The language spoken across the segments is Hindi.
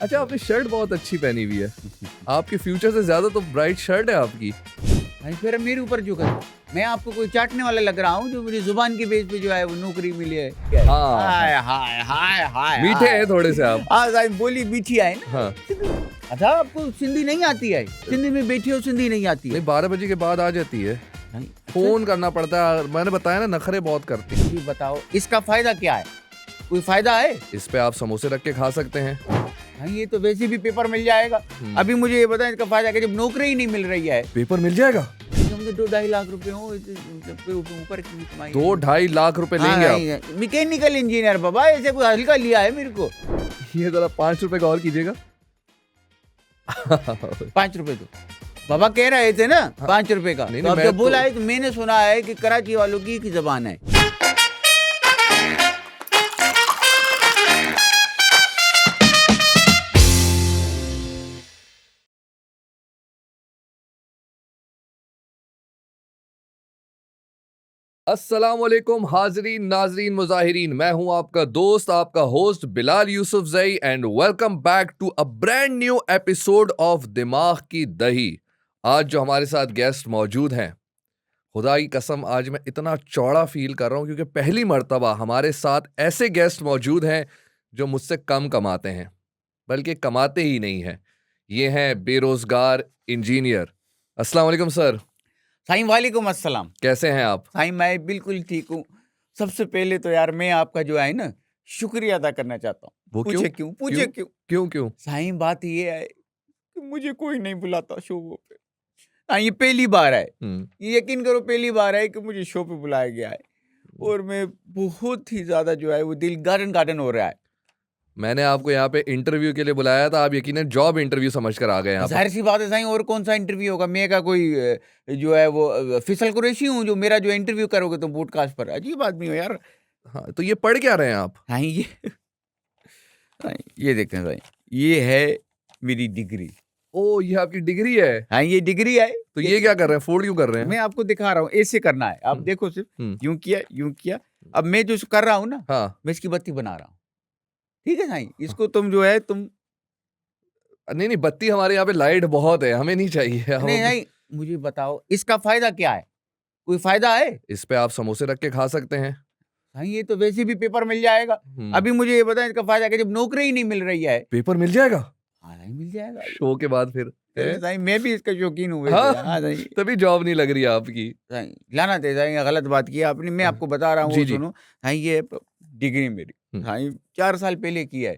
अच्छा, आपने शर्ट बहुत अच्छी पहनी हुई है। आपके फ्यूचर से ज्यादा तो ब्राइट शर्ट है आपकी। भाई फिर मेरे ऊपर जो कर मैं आपको कोई चाटने वाला लग रहा हूँ जो मुझे जुबान के बेस पे जो है वो नौकरी मिली है क्या है? हाँ, हाय हाय हाय हाय मीठे हैं थोड़े से आप। हाँ साहब बोली मीठी है ना। हाँ, अच्छा आपको सिंधी नहीं आती है? सिंधी में बैठी हो सिंधी नहीं आती है? नहीं 12 बजे के बाद आ जाती है। नहीं, फोन करना पड़ता है, मैंने बताया ना, नखरे बहुत करती है। अच्छा, ये बताओ इसका फायदा क्या है? कोई फायदा है? इस पे आप समोसे रख के खा सकते हैं। हाँ ये तो वैसे भी पेपर मिल जाएगा। अभी मुझे ये बताएं इसका फायदा क्या, जब नौकरी ही नहीं मिल रही है पेपर मिल जाएगा। मुझे 2-2.5 लाख रुपए हो ऊपर की कमाई 2-2.5 लाख रुपए लेंगे आप? मैकेनिकल इंजीनियर बाबा, ऐसे कोई हल्का लिया है मेरे को। ये जरा 5 रुपए का और कीजिएगा। 5 रुपए तो बाबा कह रहे थे ना 5 रुपए का। नहीं, तो अब मैं जब बोला तो- है तो मैंने सुना है कि कराची वालों की जबान है। अस्सलामुअलैकुम हाजरीन नाजरीन मुजाहिरीन, मैं हूं आपका दोस्त आपका host Bilal Yusufzai and welcome back to a brand new episode of Dimag ki दही। आज जो हमारे साथ गेस्ट मौजूद हैं, खुदा की कसम आज मैं इतना चौड़ा फील कर रहा हूं क्योंकि पहली मर्तबा हमारे साथ ऐसे गेस्ट मौजूद हैं जो मुझसे कम कमाते हैं, बल्कि कमाते ही नहीं हैं। ये हैं बेरोजगार इंजीनियर। अस्सलाम वालेकुम सर, साईं वालेकुम अस्सलाम। कैसे हैं आप? साईं मैं बिल्कुल ठीक हूँ। सबसे पहले तो यार मैं आपका जो है ना शुक्रिया अदा करना चाहता हूँ। वो क्यों? पूछे क्यों? क्यों क्यों? साईं बात ये है कि मुझे कोई नहीं बुलाता शो पे। हाँ ये पहली बार है। हम्म। ये यकीन करो पहली बार है कि मुझे शो पे बुलाया गया है और मैं बहुत ही ज्यादा जो है वो दिल गार्डन गार्डन हो रहा है। मैंने आपको यहाँ पे इंटरव्यू के लिए बुलाया था, आप यकीनन जॉब इंटरव्यू समझ कर आ गए यहाँ पे। जाहिर सी बात है साईं, और कौन सा इंटरव्यू होगा? मैं का कोई जो है वो फिसल कुरैशी हूँ जो मेरा जो इंटरव्यू करोगे तुम पॉडकास्ट पर? अजीब आदमी हो यार। हाँ, तो ये पढ़ क्या रहे हैं आप? हाँ ये देखते हैं साईं, ये है मेरी डिग्री। ओ, ये आपकी डिग्री है? हाँ ये डिग्री है। तो ये क्या कर रहे हैं, फोल्ड क्यों कर रहे हैं? मैं आपको दिखा रहा हूँ, ऐसे करना है। आप देखो सिर्फ यूं किया यूं किया। अब मैं जो कर रहा हूँ ना, हाँ। मैं इसकी बत्ती बना रहा हूँ। ठीक है साईं, इसको तुम जो है तुम नहीं नहीं, बत्ती हमारे यहाँ पे लाइट बहुत है, हमें नहीं चाहिए। नहीं नहीं मुझे बताओ इसका फायदा क्या है? कोई फायदा है? इस पे आप समोसे रख के खा सकते हैं। हाँ ये तो वैसे भी पेपर मिल जाएगा। अभी मुझे ये बताएं इसका फायदा क्या, जब नौकरी ही नहीं मिल रही है? पेपर मिल जाएगा हाँ नहीं मिल जाएगा। शो के बाद फिर है? साईं मैं भी इसका शौकीन हूँ वैसे। हाँ, हाँ साईं। तभी जॉब नहीं लग रही है आपकी। साईं लाना थे साईं, गलत बात की आपने। मैं आपको बता रहा हूँ जी, वो जी। सुनो। हाँ ये डिग्री मेरी साईं 4 साल पहले की है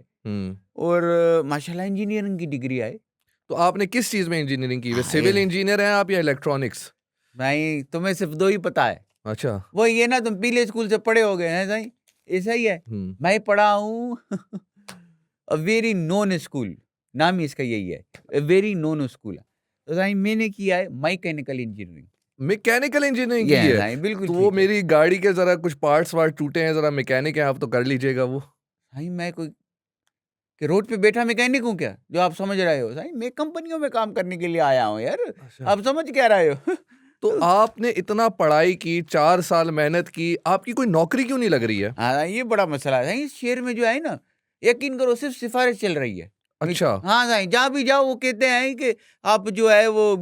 और माशाल्लाह इंजीनियरिंग की डिग्री है। तो आपने किस चीज में इंजीनियरिंग की? हाँ, सिविल इंजीनियर हैं आप या इलेक्ट्रॉनिक्स? भाई तुम्हें सिर्फ 2 ही पता है। अच्छा। वो ये ना तुम पीले स्कूल से पढ़े हो गए हैं साईं, ऐसा ही है। मैं पढ़ा हूँ अ वेरी नोन स्कूल, नाम ही इसका यही है, अ वेरी नोन स्कूल। तो साईं मैंने किया है मैकेनिकल इंजीनियरिंग। मैकेनिकल इंजीनियरिंग की ये है है? साईं, बिल्कुल तो ठीक वो है। मेरी गाड़ी के जरा कुछ पार्ट्स वार्ट टूटे हैं, जरा मैकेनिक है आप, तो कर लीजिएगा वो। साईं मैं कोई कि रोड पे बैठा मैकेनिक हूँ क्या जो आप समझ रहे हो? साईं मैं कंपनियों में काम करने के लिए आया हूँ यार। अच्छा। आप समझ क्या रहे हो? तो आपने इतना पढ़ाई की, 4 साल मेहनत की, आपकी कोई नौकरी क्यों नहीं लग रही है? हाँ ये बड़ा मसला है साईं। इस शहर में जो है ना, यकीन करो सिर्फ सिफारिश चल रही है। अच्छा। हाँ साईं, जहाँ भी जाओ वो कहते हैं कि आप जो है वो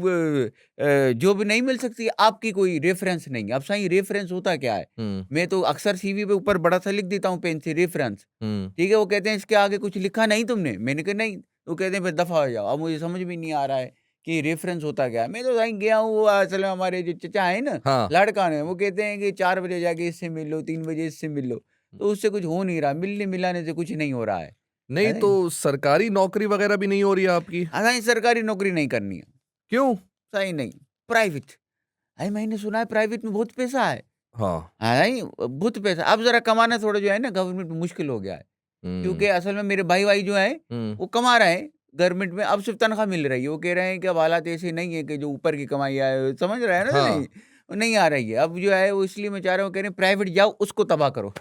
जॉब नहीं मिल सकती, आपकी कोई रेफरेंस नहीं है। अब साईं रेफरेंस होता क्या है? मैं तो अक्सर सीवी पे ऊपर बड़ा सा लिख देता हूँ पेन से रेफरेंस। ठीक है, वो कहते हैं इसके आगे कुछ लिखा नहीं तुमने? मैंने कहा नहीं। वो कहते हैं फिर दफा हो जाओ। अब मुझे समझ में नहीं आ रहा है कि रेफरेंस होता क्या है। मैं तो साईं गया हूँ, वो असल में हमारे जो चचा है ना, हाँ। लड़का ने, वो कहते हैं कि 4 बजे जाके इससे मिल लो, 3 बजे इससे मिल लो। तो उससे कुछ हो नहीं रहा, मिलने मिलाने से कुछ नहीं हो रहा है। नहीं तो सरकारी नौकरी वगैरह भी नहीं हो रही है आपकी? हाँ साईं सरकारी नौकरी नहीं करनी है। क्यों? साईं नहीं, प्राइवेट। अरे मैंने सुना है प्राइवेट में बहुत पैसा है। हाँ। हाँ नहीं बहुत पैसा। अब जरा कमाना थोड़ा जो है ना गवर्नमेंट में मुश्किल हो गया है। क्योंकि असल में मेरे भाई जो है वो कमा रहे हैं गवर्नमेंट में, अब सिर्फ तनख्वाह मिल रही है। वो कह रहे हैं कि अब हालात ऐसे नहीं है कि जो ऊपर की कमाई आए, समझ रहे हैं ना? हाँ। नहीं वो नहीं आ रही है अब जो है वो, इसलिए मैं चाह रहा हूँ, कह रहे हैं प्राइवेट जाओ उसको तबाह करो।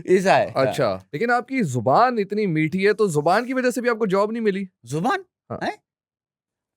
ऐसा है। अच्छा, लेकिन आपकी जुबान इतनी मीठी है, तो जुबान की वजह से भी आपको जॉब नहीं मिली? जुबान हाँ। है?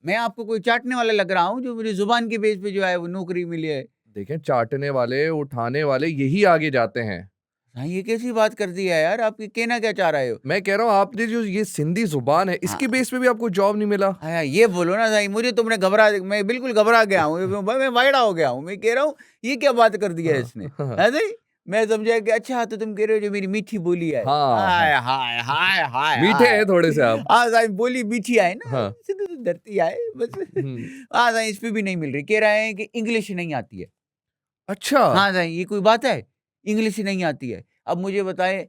मैं आपको कोई चाटने वाला लग रहा हूँ जो मुझे जुबान के बेस पे जो है वो नौकरी मिली है? देखें, चाटने वाले, उठाने वाले यही आगे जाते हैं। हाँ ये कैसी बात कर दी है यार, आपकी कहना क्या चाह रहे हो? मैं कह रहा हूँ आपने जो ये सिंधी जुबान है इसके हाँ बेस पे भी आपको जॉब नहीं मिला। हाँ, ये बोलो ना साईं, मुझे तुमने मैं बिल्कुल घबरा गया हूँ, मैं वाइड़ा हो गया हूँ। मैं कह रहा हूँ ये क्या बात कर दी है इसने, है नहीं? मैं समझा कि अच्छा तो तुम कह रहे हो जो मेरी मीठी बोली है। हाँ हाय हाँ, हाय हाय हाय मीठे हैं हाय। थोड़े से आप। हाँ साईं, बोली मीठी आए ना, हाँ। सीधे तो धरती आए बस। हम्म। हाँ साईं, इस पे भी नहीं मिल रही, कह रहे हैं कि इंग्लिश नहीं आती है। अच्छा। हाँ साईं, ये कोई बात है? इंग्लिश नहीं आती है। अब मुझे बताएं,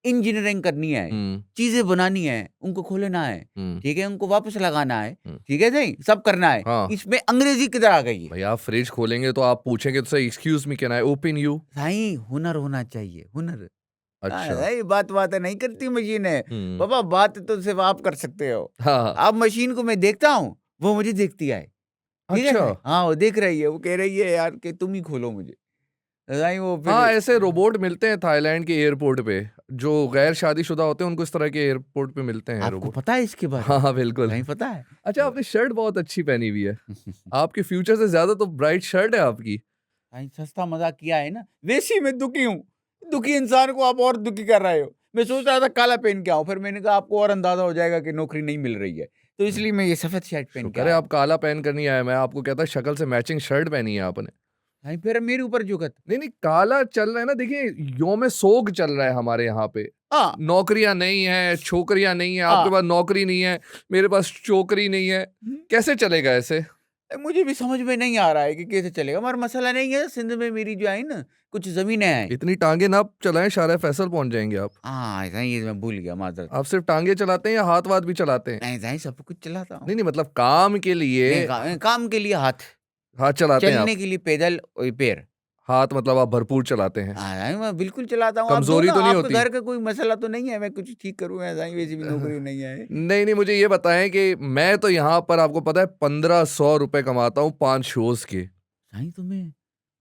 इंजीनियरिंग करनी है, हम्म। चीजें बनानी है, उनको खोलना है, हम्म। ठीक है, उनको वापस लगाना है, हम्म। ठीक है सही, सब करना है। हाँ इसमें अंग्रेजी किधर आ गई है? भाई, आप फ्रिज खोलेंगे तो आप पूछेंगे तो सही, excuse me can I open you. Sai, हुनर होना चाहिए, हुनर। हाँ, अच्छा। ये बात नहीं करती मशीनें। हम्म। बाबा बात तो सिर्फ आप कर सकते हो। हाँ हाँ। अब मशीन को मैं देखता हूँ, वो मुझे देखती है। ठीक है अच्छा। साईं? हाँ, वो देख रही है, वो कह रही है यार कि तुम ही खोलो मुझे। साईं वो फिर हाँ, ऐसे रोबोट मिलते हैं थाईलैंड के एयरपोर्ट पे, जो गैर शादीशुदा होते हैं उनको इस तरह के एयरपोर्ट पे मिलते हैं आपको रोबोट। पता है इसके बारे हाँ में? हाँ बिल्कुल। साईं पता है? अच्छा, आपने शर्ट बहुत अच्छी पहनी हुई है। आपके फ्यूचर से ज्यादा तो ब्राइट शर्ट है आपकी। साईं सस्ता मज़ाक किया है ना? वैसे ही मैं दुखी हूँ। दुखी इंसान को आप और दुखी कर रहे हो। मैं सोच रहा था काला पहन के आऊँ, फिर मैंने कहा आपको और अंदाज़ा हो जाएगा कि नौकरी नहीं मिल रही है। तो हम्म, इसलिए मैं ये सफ़ेद शर्ट पहन के शुक्र है आया आप हूँ। काला पहन कर नहीं आए। मैं आपको कहता शक्ल से मैचिंग शर्ट पहनी है आपने। साईं फिर मेरे ऊपर जुगत। नहीं नहीं, काला चल रहा है ना, देखिए योम सोग चल रहा है हमारे यहाँ पे। हाँ, नौकरियां नहीं है, छोकरियां नहीं है, आपके हाँ। पास नौकरी नहीं है, मेरे पास चोकरी नहीं है, हुँ। कैसे चलेगा ऐसे? मुझे भी समझ में नहीं आ रहा है कि कैसे चलेगा, मगर मसला नहीं है, सिंध में मेरी जो है ना, कुछ ज़मीनें हैं। इतनी टांगे ना चलाएं, शारा फैसल पहुंच जाएंगे आप। हाँ, साईं ये मैं भूल गया, माज़रत। आप सिर्फ टांगे चलाते हैं या हाथ वाथ भी चलाते हैं? नहीं साईं, सब कुछ चलाता हूँ। नहीं नहीं, मतलब काम के लिए नहीं काम के लिए हाथ, हाथ चलाते हैं आप। चलने के लिए पैदल और पैर। हाथ मतलब आप भरपूर चलाते हैं। हाँ, मैं बिल्कुल चलाता हूँ। आप दो कमजोरी ना, तो नहीं आपके होती? घर का कोई मसला तो नहीं है, मैं कुछ ठीक करूँ ऐसा ही, वैसे भी नौकरी नहीं है। नहीं नहीं, मुझे ये बताएं कि मैं तो यहाँ पर आपको पता है 1500 रुपए कमाता हूँ 5 शोज के। साईं तुम्हें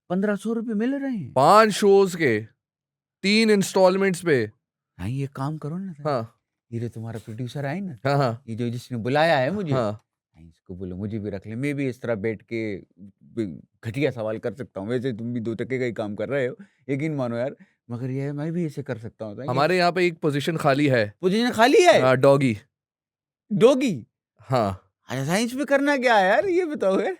1500 रुपये मिल रहे हैं? 5 शोज के 3 इंस्टॉलमेंट्स पे। साईं एक काम करो ना साईं, हाँ ये जो तुम्हारा प्रोड्यूसर है ना, हाँ हाँ ये जो जिसने बुलाया है मुझे, हाँ। साईं इसको बोलो मुझे भी रख ले, मैं भी इस तरह बैठ के घटिया सवाल कर सकता हूँ। वैसे तुम भी 2 टके का ही काम कर रहे हो, यकीन मानो यार, मगर ये है मैं भी ऐसे कर सकता हूँ साईं। हमारे यहाँ पे एक पोजीशन खाली है। पोजीशन खाली है? डॉगी। डॉगी? हाँ। अच्छा साईं इसमें करना क्या है यार, ये बताओ यार।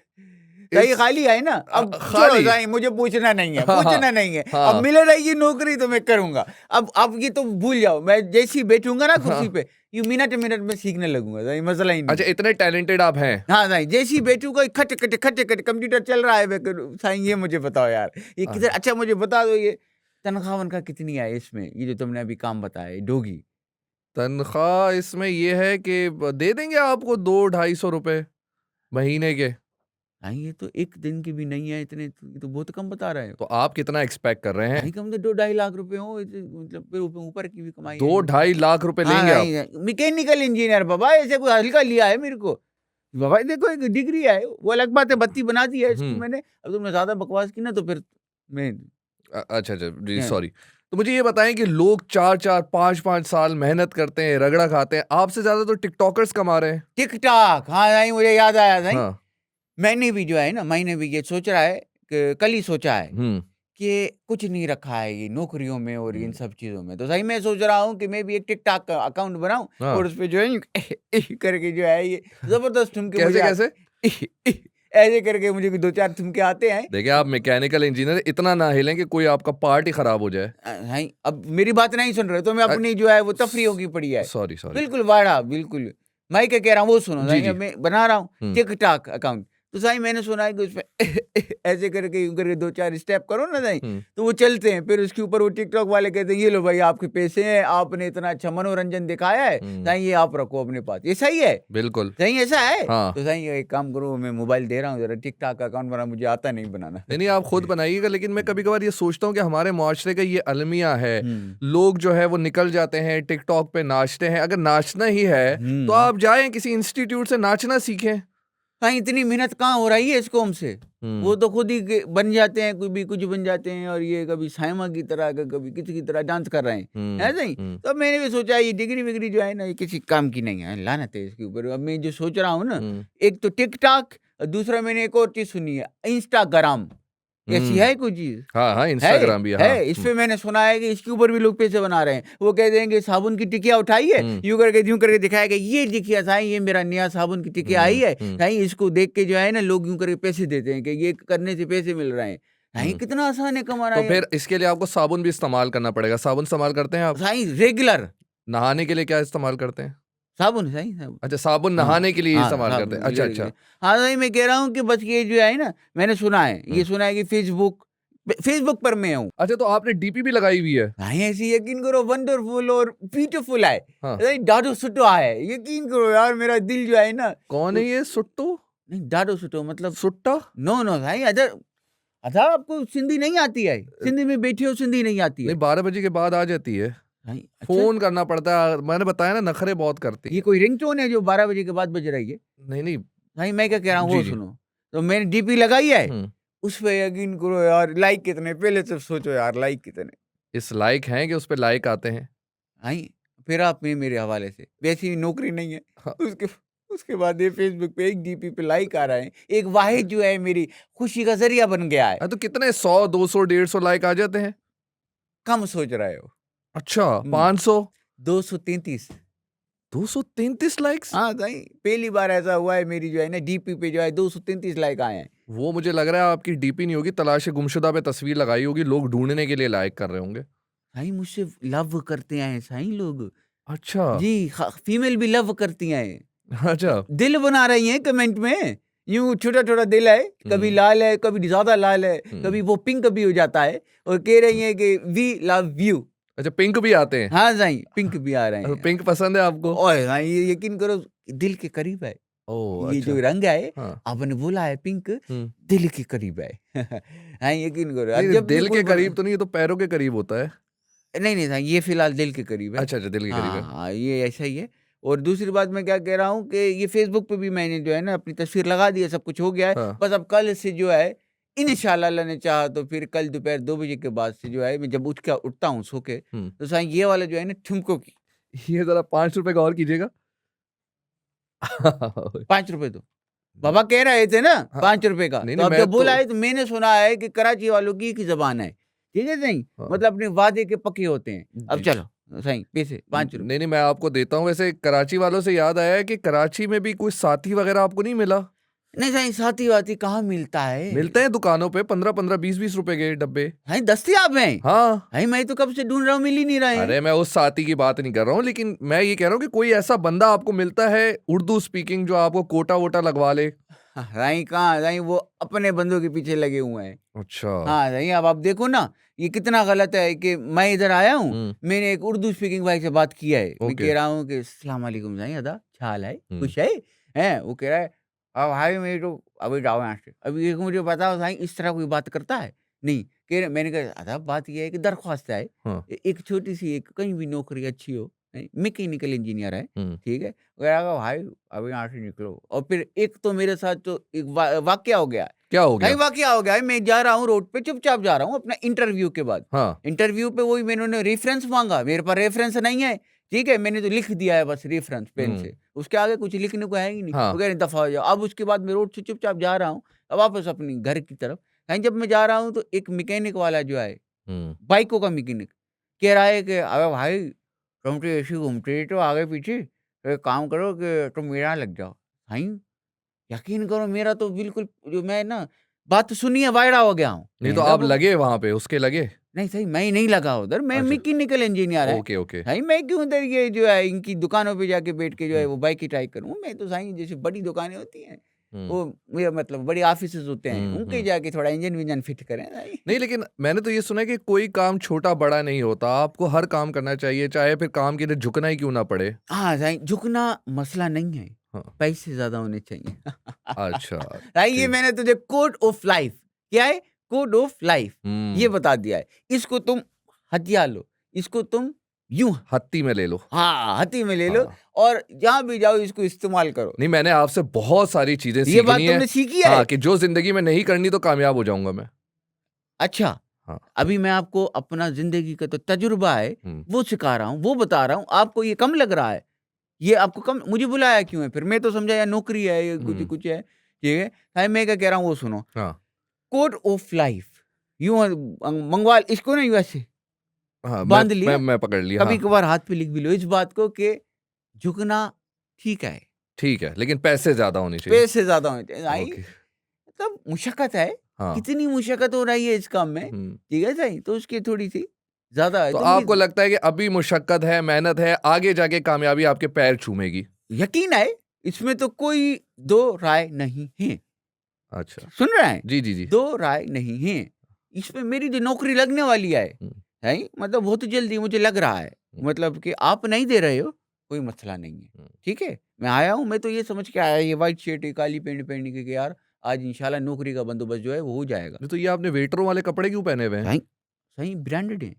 साईं इस खाली है ना, अब छोड़ो खाली। साईं, मुझे पूछना नहीं है, हाँ हाँ पूछना नहीं है। अब हाँ मिल रहेगी नौकरी तो मैं करूंगा। अब ये तो भूल जाओ, मैं जैसे ही बैठूंगा ना कुर्सी हाँ। पे, ये मिनट मिनट में सीखने लगूंगा साईं, मसला ही नहीं अच्छा, है। इतने टैलेंटेड आप हैं? हाँ साईं, जैसे ही बैठूंगा खट खट खट खट कंप्यूटर चल रहा है, मैं करूँ साईं, ये मुझे बताओ यार, ये किधर। अच्छा मुझे बता दो, ये तनख्वाह वनख्वाह कितनी है इसमें, ये जो तुमने अभी काम बताया डोगी? तनख्वाह इसमें ये है कि दे देंगे आपको 200-250 रुपए महीने के। साईं ये तो एक दिन की भी नहीं है, इतने ये तो बहुत कम बता रहे हो। तो आप कितना एक्सपेक्ट कर रहे हैं? साईं कम तो 2-2.5 लाख रुपए हो, मतलब फिर ऊपर की भी कमाई है। 2-2.5 लाख रुपए हाँ लेंगे आप? साईं, मैकेनिकल इंजीनियर बाबा, ऐसे कोई हल्का लिया है मेरे को। बाबा देखो एक डिग्री है, वो अलग बात है, बत्ती बना दी है इसकी हम्म। मैंने। अब तुमने ज्यादा बकवास की ना तो फिर मैं अच्छा अच्छा जी, क्या- सॉरी। तो मुझे ये बताएं कि लोग 4-4 5-5 साल मेहनत करते हैं, रगड़ा खाते हैं, आपसे ज्यादा तो टिकटॉकर्स कमा रहे हैं। टिकटॉक, हाँ साईं मुझे याद आया साईं, हाँ। मैंने भी जो है ना, मैंने भी ये सोच रहा है कि कल ही सोचा है हम्म। कि कुछ नहीं रखा है ये नौकरियों में और इन हम्म। सब चीज़ों में। तो सही मैं सोच रहा हूँ कि मैं भी एक टिकटॉक का अकाउंट बनाऊँ हाँ। और उसपे जो है करके जो है ये ज़बरदस्त ठुमके मुझे कैसे कैसे? ऐसे करके मुझे भी 2-4 ठुमके आते हैं। देखिए, आप मैकेनिकल इंजीनियर, इतना ना हिलें कि कोई आपका पार्ट ही खराब हो जाए। नहीं, अब मेरी बात नहीं सुन रहे तो मैं अपनी जो है वो तफरीह की पड़ी है। Sorry sorry. बिल्कुल वाड़ा, बिल्कुल। मैं क्या कह रहा हूँ वो सुनो जी साईं, जी। अब मैं बना रहा हूँ हम्म। TikTok account. तो साईं मैंने सुना है कि उसपे ऐसे करके यूँ करके 2-4 स्टेप करो ना साईं, हम्म। तो वो चलते हैं। फिर उसके ऊपर वो टिकटॉक वाले कहते हैं ये लो भाई आपके पैसे हैं, आपने इतना अच्छा मनोरंजन दिखाया है, साईं ये आप रखो अपने पास। ये सही है? बिल्कुल। साईं ऐसा है? हाँ। तो साईं एक काम करो, मैं मोबाइल दे रहा हूँ, ज़रा टिकटॉक अकाउंट बना, मुझे आता नहीं बनाना। नहीं नहीं, आप खुद बनाइएगा, लेकिन मैं कभी कभार ये सोचता हूँ कि हमारे मुआशरे का ये अलमिया है। हुँ। लोग जो है वो निकल जाते हैं टिकटॉक पे नाचते हैं। अगर नाचना ही है तो हुँ। आप जाएं किसी इंस्टीट्यूट से नाचना सीखें। साईं इतनी मेहनत कहाँ हो रही है इस कौम से? हम्म। वो तो खुद ही बन जाते हैं, कोई भी कुछ बन जाते हैं, और ये कभी साइमा की तरह कभी किसी की तरह डांस कर रहे हैं, है नहीं? तो मैंने भी सोचा ये डिग्री विग्री जो है ना, ये किसी काम की नहीं है, लानत है इसके ऊपर। अब मैं जो सोच रहा हूँ ना, एक तो टिकटॉक, दूसरा मैंने एक और चीज सुनी है, इंस्टाग्राम। ऐसी है कोई चीज? हाँ हाँ है इंस्टाग्राम भी हाँ है इस पे मैंने सुना है कि इसके ऊपर भी लोग पैसे बना रहे हैं। वो कह देंगे साबुन की टिकिया उठाई है, यूं करके दिखाएगा, ये देखिए साईं ये मेरा नया साबुन की टिकिया आई है साईं, इसको देख के जो है ना लोग यूं करके पैसे देते हैं कि ये करने से पैसे मिल रहे हैं। साईं कितना आसान है कमाना। तो फिर इसके लिए आपको साबुन भी इस्तेमाल करना पड़ेगा। साबुन इस्तेमाल करते हैं आप? साईं रेगुलर। नहाने के लिए क्या इस्तेमाल करते हैं? साबुन साईं साबुन। अच्छा साबुन नहाने के लिए इस्तेमाल करते हैं। अच्छा अच्छा। हाँ साईं मैं कह रहा हूँ कि बस ये जो है ना मैंने सुना है, ये सुना है कि फेसबुक पर मैं हूँ। अच्छा तो आपने डीपी भी लगाई हुई है? हाँ ऐसी यकीन करो वंडरफुल और ब्यूटीफुल है। हाँ। डाडो सुटो है, यकीन करो यार मेरा दिल जो है ना। कौन है ये सुट्टू? नहीं डाडो सुटो मतलब सुट्टा? नो नो भाई अच्छा आपको सिंधी नहीं आती है? सिंधी में बैठे हो सिंधी नहीं आती है? नहीं 12 बजे के बाद आ जाती है। अच्छा? फोन करना पड़ता है, मैंने बताया ना नखरे बहुत करती ये है। कोई रिंगटोन है जो 12 बजे के बाद बज रही है? नहीं नहीं भाई मैं क्या कह रहा हूँ वो जी। सुनो। तो मैंने डीपी लगाई है, हम्म। उस पे यकीन करो यार लाइक कितने, पहले से सोचो यार लाइक कितने। इस लाइक हैं कि उस पे लाइक आते हैं? भाई फिर आप मेरे हवाले से, वैसी नौकरी नहीं है। हाँ। उसके बाद ये फेसबुक पे एक डीपी पे लाइक आ रहा है, एक वाहिद जो है मेरी खुशी का जरिया बन गया है। तो कितने 100 200 150 लाइक आ जाते हैं? कम सोच रहे हो। अच्छा 500 233। 233 लाइक्स? हाँ भाई पहली बार ऐसा हुआ है मेरी जो है ना डीपी पे जो है 233 लाइक आए हैं। वो मुझे लग रहा है आपकी डीपी नहीं होगी, तलाश गुमशुदा पे तस्वीर लगाई होगी, लोग ढूंढने के लिए लाइक कर रहे होंगे। भाई मुझसे लव करते हैं साईं लोग। अच्छा जी फीमेल भी लव करती हैं। अच्छा। दिल बना रही हैं कमेंट में, यूं छोटा छोटा दिल है, कभी लाल है कभी ज्यादा लाल है, कभी वो पिंक भी हो जाता है, और कह रही हैं कि वी लव यू। अच्छा पिंक भी आते हैं? हाँ साईं पिंक भी आ रहे हैं। पिंक पसंद है आपको? ओए हाँ ये यकीन करो दिल के करीब है। ओह ये अच्छा। जो रंग है हाँ। आपने बोला है पिंक, दिल के करीब है। हाँ यकीन करो नहीं, जब भी दिल कोई के करीब तो नहीं, ये तो पैरों के करीब होता है। नहीं साईं ये फिलहाल दिल के करीब है। अच्छा अच्छा दिल के करीब है। हाँ ये ऐसा ही है। और दूसरी बात मैं क्या कह रहा हूँ कि ये फेसबुक पे भी मैंने जो है ना अपनी तस्वीर लगा दी है, सब कुछ हो गया है। हाँ। बस अब कल से जो है इंशाल्लाह अल्लाह ने चाहा तो फिर कल दोपहर 2 बजे के बाद से जो है मैं जब उठता हूँ सो के, तो साईं ये वाला जो है ना ठुमको की ये जरा 5 रुपए का और कीजिएगा। 5 रुपए दो बाबा कह रहे थे ना हाँ। 5 रुपए का, नहीं, तो नहीं, अब मैं जब बोला तो- है तो मैंने सुना है कि कराची वालों की एक ही जबान है, ठीक है साईं, हाँ। मतलब अपने वादे के पक्के होते हैं। अब जी। चलो साईं पैसे 5 रुपए। नहीं नहीं मैं आपको देता हूँ। वैसे कराची वालों से याद आया है कि कराची में भी कोई साथी वगैरह आपको नहीं मिला? नहीं साईं साथी वाती कहाँ मिलता है? मिलते हैं दुकानों पे 15-15 20-20 रुपए के डब्बे। साईं दस्तयाब हैं? हाँ। भाई मैं तो कब से ढूंढ रहा हूँ मिल ही नहीं रहे हैं। अरे मैं उस साथी की बात नहीं कर रहा हूँ, लेकिन मैं ये कह रहा हूँ कि कोई ऐसा बंदा आपको मिलता है उर्दू स्पीकिंग जो आपको कोटा वोटा लगवा ले? साईं कहाँ साईं, वो अपने बंदों के पीछे लगे हुए हैं। अच्छा। हाँ साईं अब आप देखो ना ये कितना गलत है कि मैं इधर आया हूँ, मैंने एक उर्दू स्पीकिंग भाई से बात किया है, मैं कह रहा हूँ कि अस्सलाम वालेकुम साईं अदा छाल है खुश है वो कह रहा है अब भाई मेरी तो अभी जाओ यहाँ से। अभी एक मुझे बताओ साईं इस तरह कोई बात करता है? नहीं कह रहे, मैंने कहा अदा बात यह है कि दरख्वास्त है एक छोटी सी, एक कहीं भी नौकरी अच्छी हो, मैकेनिकल इंजीनियर है, ठीक है, भाई अभी यहाँ से निकलो। और फिर एक तो मेरे साथ तो एक वाकया हो गया। क्या हो गया? वाकया हो गया है, मैं जा रहा हूँ रोड पे चुपचाप जा रहा हूँ अपना इंटरव्यू के बाद। हाँ। इंटरव्यू पे वही मैंने रेफरेंस मांगा, मेरे पास रेफरेंस नहीं है, ठीक है, मैंने तो लिख दिया है बस रेफरेंस पेन से, उसके आगे कुछ लिखने को है ही नहीं। हाँ। वो कह रहे दफा हो जाओ। अब उसके बाद मैं रोड से चुपचाप जा रहा हूँ अब वापस अपनी घर की तरफ। कहीं जब मैं जा रहा हूँ तो एक मैकेनिक वाला जो है बाइकों का मैकेनिक कह रहा है कि अबे भाई तुम तो ऐसी घूमते तो आगे पीछे, तो एक काम करो कि तुम मेरा लग जाओ। भाई यकीन करो मेरा तो बिल्कुल जो मैं ना बात सुनिए वायड़ा हो गया हूँ। नहीं तो आप लगे वहां पे, उसके लगे? नहीं सही मैं नहीं लगा उधर, मैं अच्छा। मैकेनिकल इंजीनियर है। Okay okay. भाई मैं क्यों उधर ये जो है इनकी दुकानों पे जाके बैठ के जो है वो बाइक की ट्राई करूँ? मैं तो साईं जैसे बड़ी दुकानें होती हैं वो मेरा मतलब बड़ी ऑफिसेज होते हैं उनके जाके थोड़ा इंजन विंजन फिट करें। नहीं लेकिन मैंने तो ये सुना है कि कोई काम छोटा बड़ा नहीं होता, आपको हर काम करना चाहिए, चाहे फिर काम के लिए झुकना ही क्यों ना पड़े। हाँ साईं झुकना मसला नहीं है, हाँ। पैसे ज्यादा होने चाहिए। अच्छा भाई ये मैंने तुझे कोड ऑफ लाइफ, क्या है कोड ऑफ लाइफ, ये बता दिया है। इसको तुम हथियार लो, इसको तुम यूं हत्ती में ले लो। हाँ हथी में ले लो और जहां भी जाओ इसको इस्तेमाल करो। नहीं मैंने आपसे बहुत सारी चीजें ये बात सीखनी है। तुमने सीखी है? हाँ, कि जो जिंदगी में नहीं करनी तो कामयाब हो जाऊंगा मैं। अच्छा हाँ। अभी मैं आपको अपना जिंदगी का तो तजुर्बा है वो सिखा रहा हूँ, वो बता रहा हूँ। आपको ये कम लग रहा है, ये आपको कम, मुझे बुलाया क्यों है फिर? मैं तो समझा यार नौकरी है, ये कुछ कुछ है, ठीक है। मैं क्या कह रहा हूँ वो सुनो। हाँ। कोड ऑफ लाइफ यूं मंगवा इसको नहीं वैसे हाँ, बांध लिया, मैं पकड़ लिया। कभी हाँ, कभार हाथ पे लिख भी लो इस बात को कि झुकना ठीक है, ठीक है, लेकिन पैसे ज्यादा होने चाहिए। पैसे ज्यादा होने चाहिए भाई, ओके। मतलब मुशक्कत है, हाँ। कितनी मुशक्कत हो रही है इस काम में, ठीक है सही, तो उसकी थोड़ी सी ज्यादा है। तो तो आपको लगता है कि अभी मुशक्कत है, मेहनत है, आगे जाके कामयाबी आपके पैर छूमेगी? यकीन है, इसमें तो कोई दो राय नहीं है। अच्छा, सुन रहे हैं? जी जी जी। दो राय नहीं है इसमें। मेरी जो नौकरी लगने वाली है मतलब बहुत जल्दी मुझे लग रहा है, मतलब कि आप नहीं दे रहे हो कोई मसला नहीं है, ठीक है। मैं आया हूँ, मैं तो ये समझ के आया, ये व्हाइट शर्ट काली पैंट पहन के कि यार आज इंशाल्लाह नौकरी का बंदोबस्त जो है वो हो जाएगा। तो ये आपने वेटरों वाले कपड़े क्यों पहने हुए हैं? सही सही ब्रांडेड है,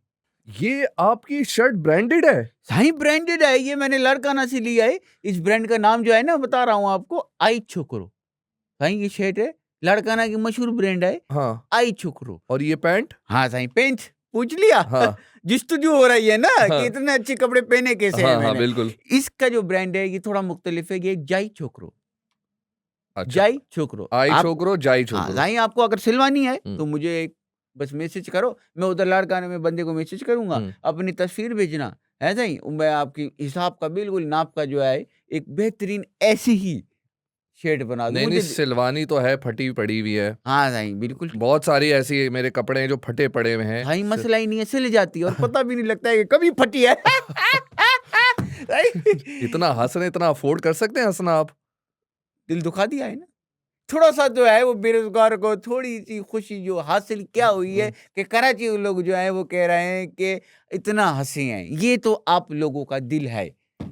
ये आपकी शर्ट ब्रांडेड है? सही ब्रांडेड है, ये मैंने लड़काना से लिया है। इस ब्रांड का नाम जो है ना, बता रहा हूँ आपको, आई छोकरो। सही ये शर्ट है, लड़काना की मशहूर ब्रांड है, हाँ। आई छोकरो। और ये पैंट? हाँ सही, पेंट पूछ लिया। हाँ। जिस्तजू हो रही है ना हाँ। कि इतने अच्छे कपड़े पहने कैसे हैं हाँ हाँ मैंने। बिल्कुल। इसका जो ब्रांड है ये थोड़ा मुख्तलिफ है, ये जाई छोकरो। अच्छा, जाई छोकरो आई आप, छोकरो जाई हाँ छोकरो। जाई आपको अगर सिलवानी है हम्म। तो मुझे एक बस मैसेज करो, मैं उधर लड़काने में बंदे को मैसेज करूंगा, हम्म। अपनी तस्वीर भेजना है सही, मैं आपकी हिसाब का बिल्कुल नाप का जो है एक बेहतरीन ऐसी ही शर्ट बना दूं। नहीं नहीं, मुझे सिलवानी तो है, फटी पड़ी हुई है। हाँ सही बिल्कुल, बहुत सारी ऐसी मेरे कपड़े हैं जो फटे पड़े हुए हैं। भाई मसला ही नहीं है, सिल जाती है और पता भी नहीं लगता है कि कभी फटी है। इतना हंस रहे, इतना अफोर्ड कर सकते हैं हंसना आप? दिल दुखा दिया है ना थोड़ा सा, जो है वो बेरोजगार को थोड़ी सी खुशी जो हासिल क्या हुई है कि कराची के लोग जो है वो कह रहे हैं कि इतना हंसे हैं, ये तो आप लोगों का दिल है।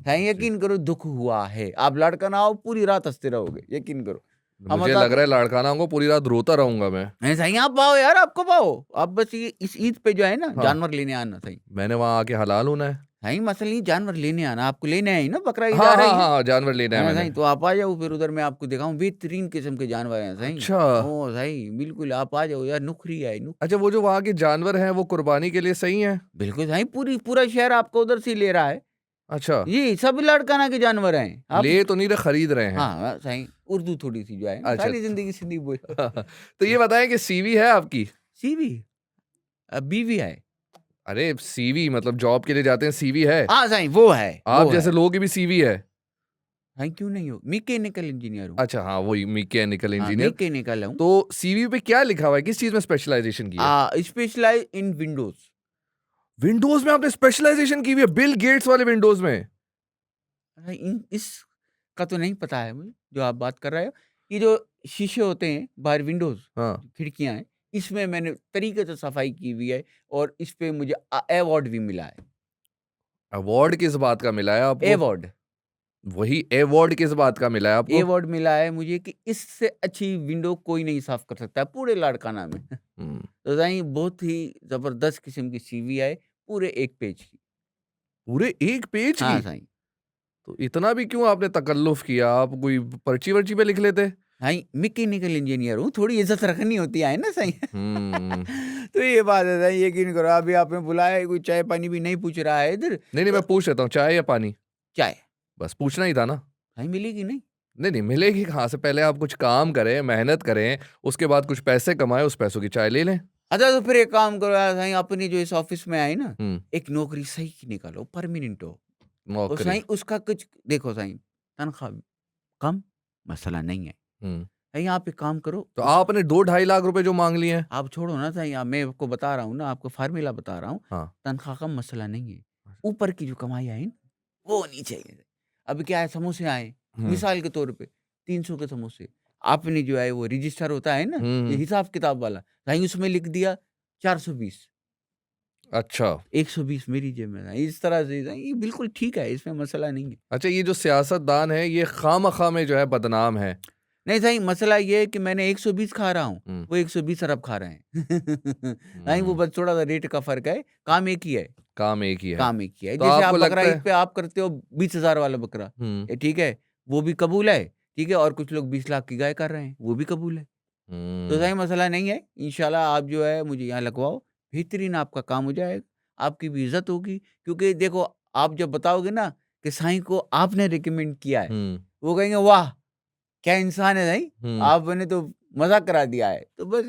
यकीन करो दुख हुआ है, आप लड़का ना आओ पूरी रात हंसते रहोगे, यकीन करो। मुझे लग रहा है लड़काना को पूरी रात रोता रहूंगा मैं। ऐसा ही आप पाओ यार, आपको पाओ, आप बस ये इस ईद पे जो है ना हाँ। जानवर लेने आना सही। मैंने वहां आके हलाल होना है। सही मसला नहीं, जानवर लेने आना, आपको लेने आई ना, बकरा ईद हाँ आ हाँ रही है। हाँ, जानवर लेना है हाँ मैंने। सही, तो आप आ जाओ, फिर उधर मैं आपको दिखाऊं बेहतरीन किस्म के जानवर हैं सही। अच्छा। ओ सही बिल्कुल, आप आ जाओ यार, नुखरी है अच्छा, वो जो वहाँ के जानवर हैं वो कुर्बानी के लिए सही हैं? बिल्कुल सही, पूरा शहर आपको उधर से ही ले रहा है। अच्छा, ये सब लड़काना के जानवर हैं आप। ले तो नहीं रहे, खरीद रहे हैं। हाँ सही, उर्दू थोड़ी सी जो है ना, अच्छा। सारी जिंदगी सिंधी बोल। तो ये बताएं कि सीवी है आपकी? सीवी बीवी है। अरे सीवी मतलब जॉब के लिए जाते हैं, सीवी है? हाँ सही वो है, आप वो जैसे है। लोगों की भी सीवी है? हाँ क्यों नहीं हो, मैकेनिकल इंजीनियर हूँ। अच्छा, हाँ वही मैकेनिकल हाँ इंजीनियर। मैकेनिकल हूँ। तो सीवी पे क्या लिखा हुआ है, किस चीज में स्पेशलाइजेशन की है? स्पेशलाइज इन विंडोज। विंडोज में आपने स्पेशलाइजेशन की हुई है? बिल गेट्स वाले विंडोज में? इसका तो नहीं पता है मुझे जो आप बात कर रहे हो। ये जो शीशे होते हैं बाहर, विंडोज हाँ। खिड़कियां हैं, इसमें मैंने तरीके से सफाई की हुई है और इस पे मुझे अवार्ड भी मिला है। अवार्ड किस बात का मिला है आपको? अवार्ड वही अवार्ड किस बात का मिला है आपको? अवार्ड मिला है मुझे कि इससे अच्छी विंडो कोई नहीं साफ कर सकता है पूरे लाड़काना में। हम्म। तो सही बहुत ही जबरदस्त किस्म की सीवी है, पूरे एक पेज की। पूरे एक पेज हाँ की? सही। तो इतना भी क्यों आपने तकल्लुफ किया? आप कोई पर्ची वर्ची पे लिख लेते? हाँ मैकेनिकल इंजीनियर हूँ, थोड़ी इज्जत रखनी होती है ना सही। हम्म। तो ये बात है सही, यकीन करो अभी आपने बुलाया, कोई चाय पानी भी नहीं पूछ रहा है इधर। नहीं मैं पूछ लेता हूँ, चाय या पानी? चाय बस पूछना ही था ना। सही मिलेगी नहीं? नहीं मिलेगी कहाँ से? पहले आप कुछ काम करें, मेहनत करें, उसके बाद कुछ पैसे कमाएं, उस पैसों की चाय ले लें। अच्छा तो फिर एक काम करो यार सही, अपनी जो इस ऑफिस में आई ना, एक हम्म। नौकरी सही की निकालो, परमानेंट हो। तो नौकरी। सही उसका कुछ देखो सही, तनख्वाह कम मसला नहीं है। सही आप एक काम करो, तो आपने 2-2.5 लाख रुपए जो मांग लिए हैं? आप छोड़ो ना सही, मैं आपको बता रहा हूँ ना, आपको फार्मूला बता रहा हूँ। हाँ। तनख्वाह का मसला नहीं है, ऊपर की जो कमाई आई ना वो होनी चाहिए। अभी क्या है, समोसे आए मिसाल के तौर पे 300 के समोसे, आपने जो है वो रजिस्टर होता है ना, ये हिसाब किताब वाला, सही उसमें लिख दिया 420। अच्छा 120 मेरी जेब में था, इस तरह से ये बिल्कुल ठीक है, इसमें मसला नहीं है। अच्छा, ये जो सियासतदान है ये खामखा में जो है बदनाम है। नहीं सही, मसला ये है कि मैंने 120 खा रहा हूँ, वो 120 अरब खा रहे हैं। नहीं वो बस थोड़ा सा रेट का फर्क है, काम एक ही है। काम एक ही है। काम एक ही है। तो जैसे आप आपको बकरा लगता ईद पे आप करते हो 20,000 वाला बकरा, ये ठीक है, वो भी कबूल है, ठीक है, और कुछ लोग 20 लाख की गाय कर रहे हैं, वो भी कबूल है। तो सही मसला नहीं है, इंशाल्लाह आप जो है मुझे यहाँ लगवाओ, बेहतरीन आपका काम हो जाएगा, आपकी भी इज्जत होगी। क्योंकि देखो आप जब बताओगे ना कि साईं को आपने रिकमेंड किया है, वो कहेंगे वाह क्या इंसान है साईं, आपने तो मजाक करा दिया है। तो बस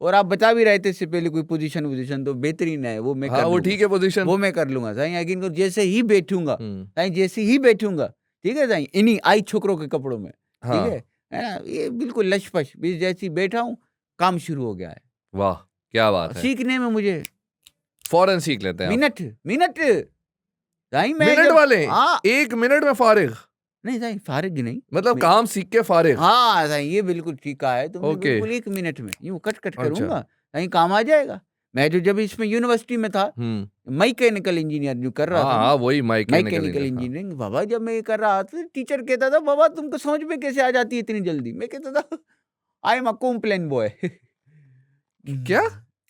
और आप बता भी रहे थे इससे पहले कोई पोजीशन तो बेहतरीन है, वो मैं हाँ कर वो लूंगा, ठीक है पोजीशन। वो मैं कर लूंगा साईं। यकीन करो जैसे ही बैठूंगा हम्म, साईं, जैसे ही बैठूंगा, ठीक है साईं, इन्हीं आई छोकरों के कपड़ों में, ठीक हाँ है ना, ये बिल्कुल लशपश भी, जैसे ही बैठा हूँ काम शुरू हो गया है। वाह क्या बात है, सीखने में मुझे फौरन सीख लेते हैं आप। मिनट मिनट साईं, मैं मिनट जब वाले हाँ 1 मिनट में फारिग, नहीं साईं, फारिग नहीं, मतलब मैं काम सीख के फारिग। हाँ साईं, ये बिल्कुल ठीक कहा है तुमने, ओके बिल्कुल 1 मिनट में यूँ कट अच्छा करूँगा, साईं काम आ जाएगा। मैं जो जब इसमें यूनिवर्सिटी में था, हम्म, मैकेनिकल इंजीनियर जो कर रहा हाँ था ना, हाँ वही मैकेनिकल मैकेनिकल इंजीनियर, हाँ। इंजीनियरिंग, बाबा जब मैं ये कर रहा था, टीचर कहता था बाबा तुमको समझ में कैसे आ जाती है इतनी जल्दी? मैं कहता था I am a complain boy. क्या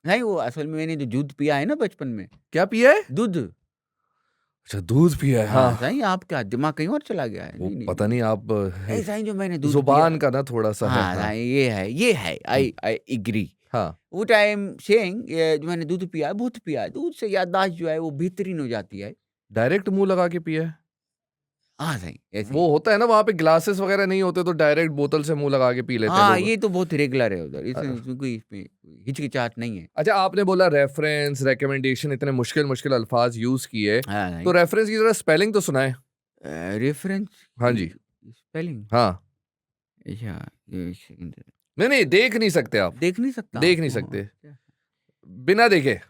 नहीं, वो असल में मैंने जो दूध पिया है ना बचपन में, क्या पिया है? दूध। अच्छा दूध पिया है, हाँ हाँ साईं, आपका दिमाग कहीं और चला गया है। वो नहीं नहीं पता नहीं, नहीं आप नहीं साईं, जो मैंने दूध पिया, जुबान का ना थोड़ा सा है, हाँ हाँ साईं, ये है, आई आई एग्री। हाँ व्हाट आई एम सेइंग, जो मैंने दूध पिया है, बहुत पिया है, दूध से याददाश्त जो है वो बेहतरीन हो जाती है। डायरेक्ट मुंह लगा के पिया है? हाँ साईं, ऐसे वो ही। होता है ना वहां पे ग्लासेस वगैरह नहीं होते तो डायरेक्ट बोतल से मुंह लगा के पी लेते हैं हाँ, लोग। ये तो बहुत रेगुलर है उधर, अ, इसमें कोई इसमें हिचकिचाहट नहीं है। अच्छा आपने बोला रेफरेंस रिकमेंडेशन इतने मुश्किल मुश्किल अल्फाज यूज किए, हाँ तो साईं। रेफरेंस की जरा स्पेलिंग तो सुनाए। रेफरेंस हाँ की जी स्पेलिंग, हाँ, अच्छा, एक सेकंड, नहीं नहीं देख नहीं सकते आप, देख नहीं सकता देख आप? नहीं हाँ, सकते क्या? बिना देखे।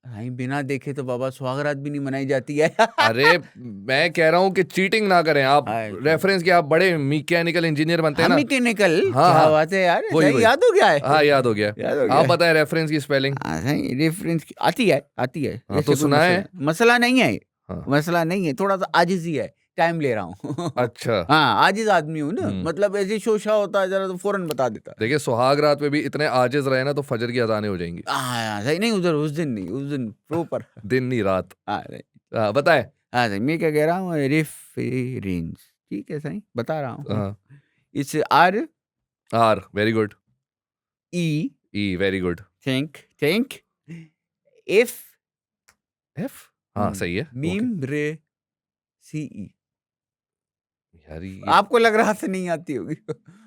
साईं, बिना देखे तो बाबा सुहागरात भी नहीं मनाई जाती है। अरे मैं कह रहा हूँ कि चीटिंग ना करें आप, अच्छा, रेफरेंस की आप बड़े मैकेनिकल इंजीनियर बनते हैं हम ना। मैकेनिकल, हाँ क्या हाँ बात है यार, वही साईं वही, याद हो गया है। हाँ याद हो गया। याद हो आप गया है। बताएं रेफरेंस की स्पेलिंग। हाँ साईं, रेफरेंस की आती है, आती है, हाँ ऐसे तो कोई सुनाए। मसला नहीं है, हाँ मसला नहीं है, थोड़ा सा आजिज़ी है, टाइम ले रहा हूँ। अच्छा हाँ, आजिज़ आदमी हूँ ना, हम्म, मतलब ऐसे शोशा होता है जरा तो फौरन बता देता। देखिए सुहाग रात में भी इतने आजिज रहे ना तो फजर की अजानें हो जाएंगी। हाँ, सही नहीं, उधर उस दिन नहीं, उस दिन प्रॉपर। दिन नहीं रात। हाँ, सही। हाँ बताए। हाँ, सही, मैं क्या कह रहा हूँ, रेफरेंस, ठीक है सही, बता रहा हूँ। हाँ it's R R very good, E, E very good, think think, F, F हाँ सही है ओके। मीम रे, सी ई। यार ये आपको लग रहा था नहीं आती होगी।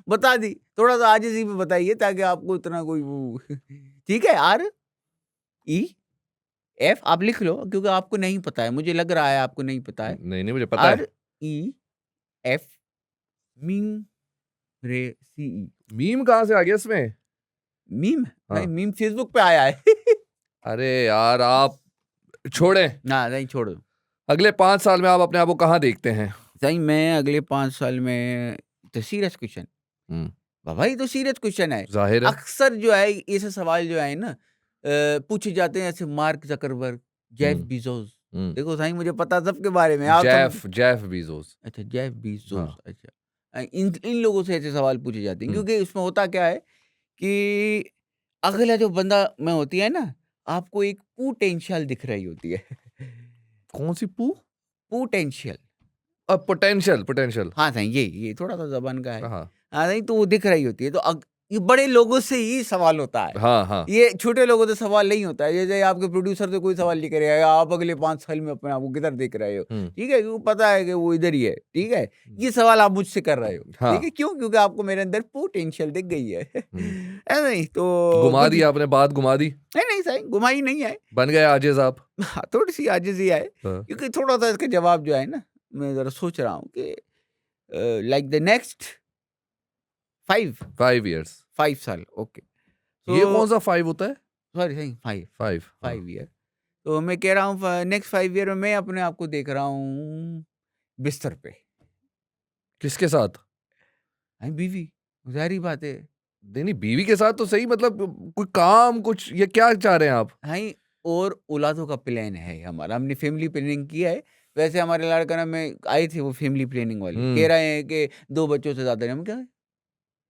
बता दी, थोड़ा सा आजिज़ी में बताइए ताकि आपको इतना कोई वो ठीक है, आर ई एफ आप लिख लो, क्योंकि आपको नहीं पता है, मुझे लग रहा है आपको नहीं पता है। नहीं नहीं मुझे पता आर है। ई एफ मीम रे सी ई। मीम कहाँ से आ गया इसमें? मीम भाई, हाँ मीम फेसबुक पे आया है। अरे यार आप छोड़ें, ना नहीं, छोड़ो। अगले 5 साल में आप अपने आप को कहाँ देखते हैं? सही, मैं अगले 5 साल में, तो सीरियस क्वेश्चन हम्म, बाबा, ये तो सीरियस क्वेश्चन है। जाहिर है। अक्सर जो है ऐसे सवाल जो है ना, पूछे जाते हैं, ऐसे मार्क जकरबर्ग, जेफ हम्म, बीजोस। हम्म, देखो साईं, मुझे पता सबके बारे में, आप सब। Jeff Jeff Bezos. अच्छा, जेफ बीजोस, हाँ अच्छा। इन इन लोगों से ऐसे सवाल पूछे जाते हैं, हम्म, क्योंकि इसमें होता क्या है कि अगला जो बंदा में होती है ना, आपको एक पोटेंशियल दिख रही होती है। कौन सी पू? पोटेंशियल, पोटेंशियल पोटेंशियल, हाँ साईं, ये थोड़ा-सा ज़बान का है। हाँ हाँ, नहीं तो वो दिख रही होती है, तो ये बड़े लोगों से ही सवाल होता है। हाँ हाँ ये छोटे लोगों से सवाल नहीं होता है, जैसे आपके प्रोड्यूसर से कोई सवाल नहीं करेगा, आप अगले 5 साल में अपने आप को किधर देख रहे हो? हम्म, ठीक है, क्योंकि पता है कि वो इधर ही है, ठीक है? ये सवाल आप मुझसे कर रहे हो, हाँ ठीक है? क्यों? क्योंकि आपको मेरे अंदर पोटेंशियल दिख गई है। है नहीं? तो घुमा कुछ दी आपने, बात घुमा दी, नहीं साईं, घुमाई नहीं है। बन गए आजिज आप। हाँ, थोड़ी-सी आजिज़ी है, हाँ, क्योंकि थोड़ा-सा इसका जवाब जो है ना, मैं ज़रा सोच रहा हूँ कि लाइक द नेक्स्ट 5 5 years। 5 साल, ओके। ये तो कौन सा 5 होता है? Sorry Sai, 5 5 5 year. तो मैं कह रहा हूँ नेक्स्ट 5 ईयर में मैं अपने आप को देख रहा हूँ बिस्तर पे। किसके साथ? हाँ, बीवी, ज़ाहिर-सी बात है। नहीं नहीं बीवी के साथ तो सही, मतलब कोई काम कुछ, ये क्या चाह रहे हैं आप? हाँ, और औलादों का प्लान है हमारा, हमने फैमिली प्लानिंग किया है। वैसे हमारे लड़का ना, में आए थे वो फैमिली प्लानिंग वाले, कह रहे हैं कि 2 बच्चों से ज़्यादा नहीं। हम क्या,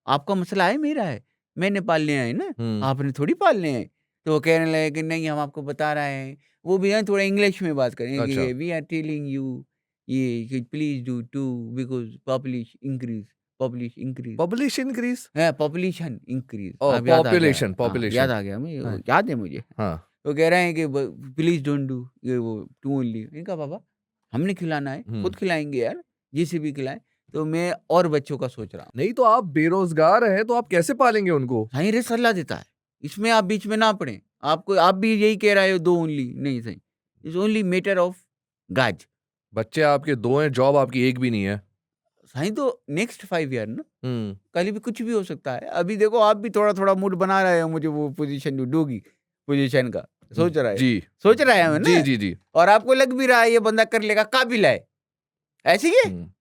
आपका मसला है, मेरा है? मैंने पालने हैं ना, हम्म, आपने थोड़ी पालने हैं। तो वो कहने लगे कि नहीं, हम आपको बता रहे हैं। वो भी है थोड़ा इंग्लिश में बात करें अच्छा कि वी आर टेलिंग यू ये कि please do to because publish increase publish increase, है, पॉपुलेशन इंक्रीज़। ओ अब याद आ गया। पॉपुलेशन हाँ, याद पॉपुलेशन, आ गया, मैं हाँ याद है मुझे। हाँ तो कह रहे हैं कि ब प्लीज़ डोंट डू ये वो टू ओनली। मैंने कहा बाबा, हमने खिलाना है, हम्म। खुद खिलाएँगे यार, जिसे भी खिलाएँ। तो मैं और बच्चों का सोच रहा हूँ। नहीं तो आप बेरोजगार हैं तो आप कैसे पालेंगे उनको? हाँ, ये सलाह देता है। इसमें आप बीच में ना पड़े। आपको आप भी यही कह रहे हो 2 ओनली, नहीं सही, इट्स ओनली मैटर ऑफ गाज। बच्चे आपके 2 हैं, जॉब आपकी एक भी नहीं है। सही तो नेक्स्ट 5 ईयर ना, हुँ, कल भी कुछ भी हो सकता है। अभी देखो आप भी थोड़ा-थोड़ा मूड बना रहे हो मुझे वो पोज़ीशन जो डोगी पोज़ीशन का, सोच रहे हो, जी। सोच रहे हो जी, ना? जी, जी। और आपको लग भी रहा है ये बंदा कर लेगा, काबिल है। ऐसे ही है? हुँ।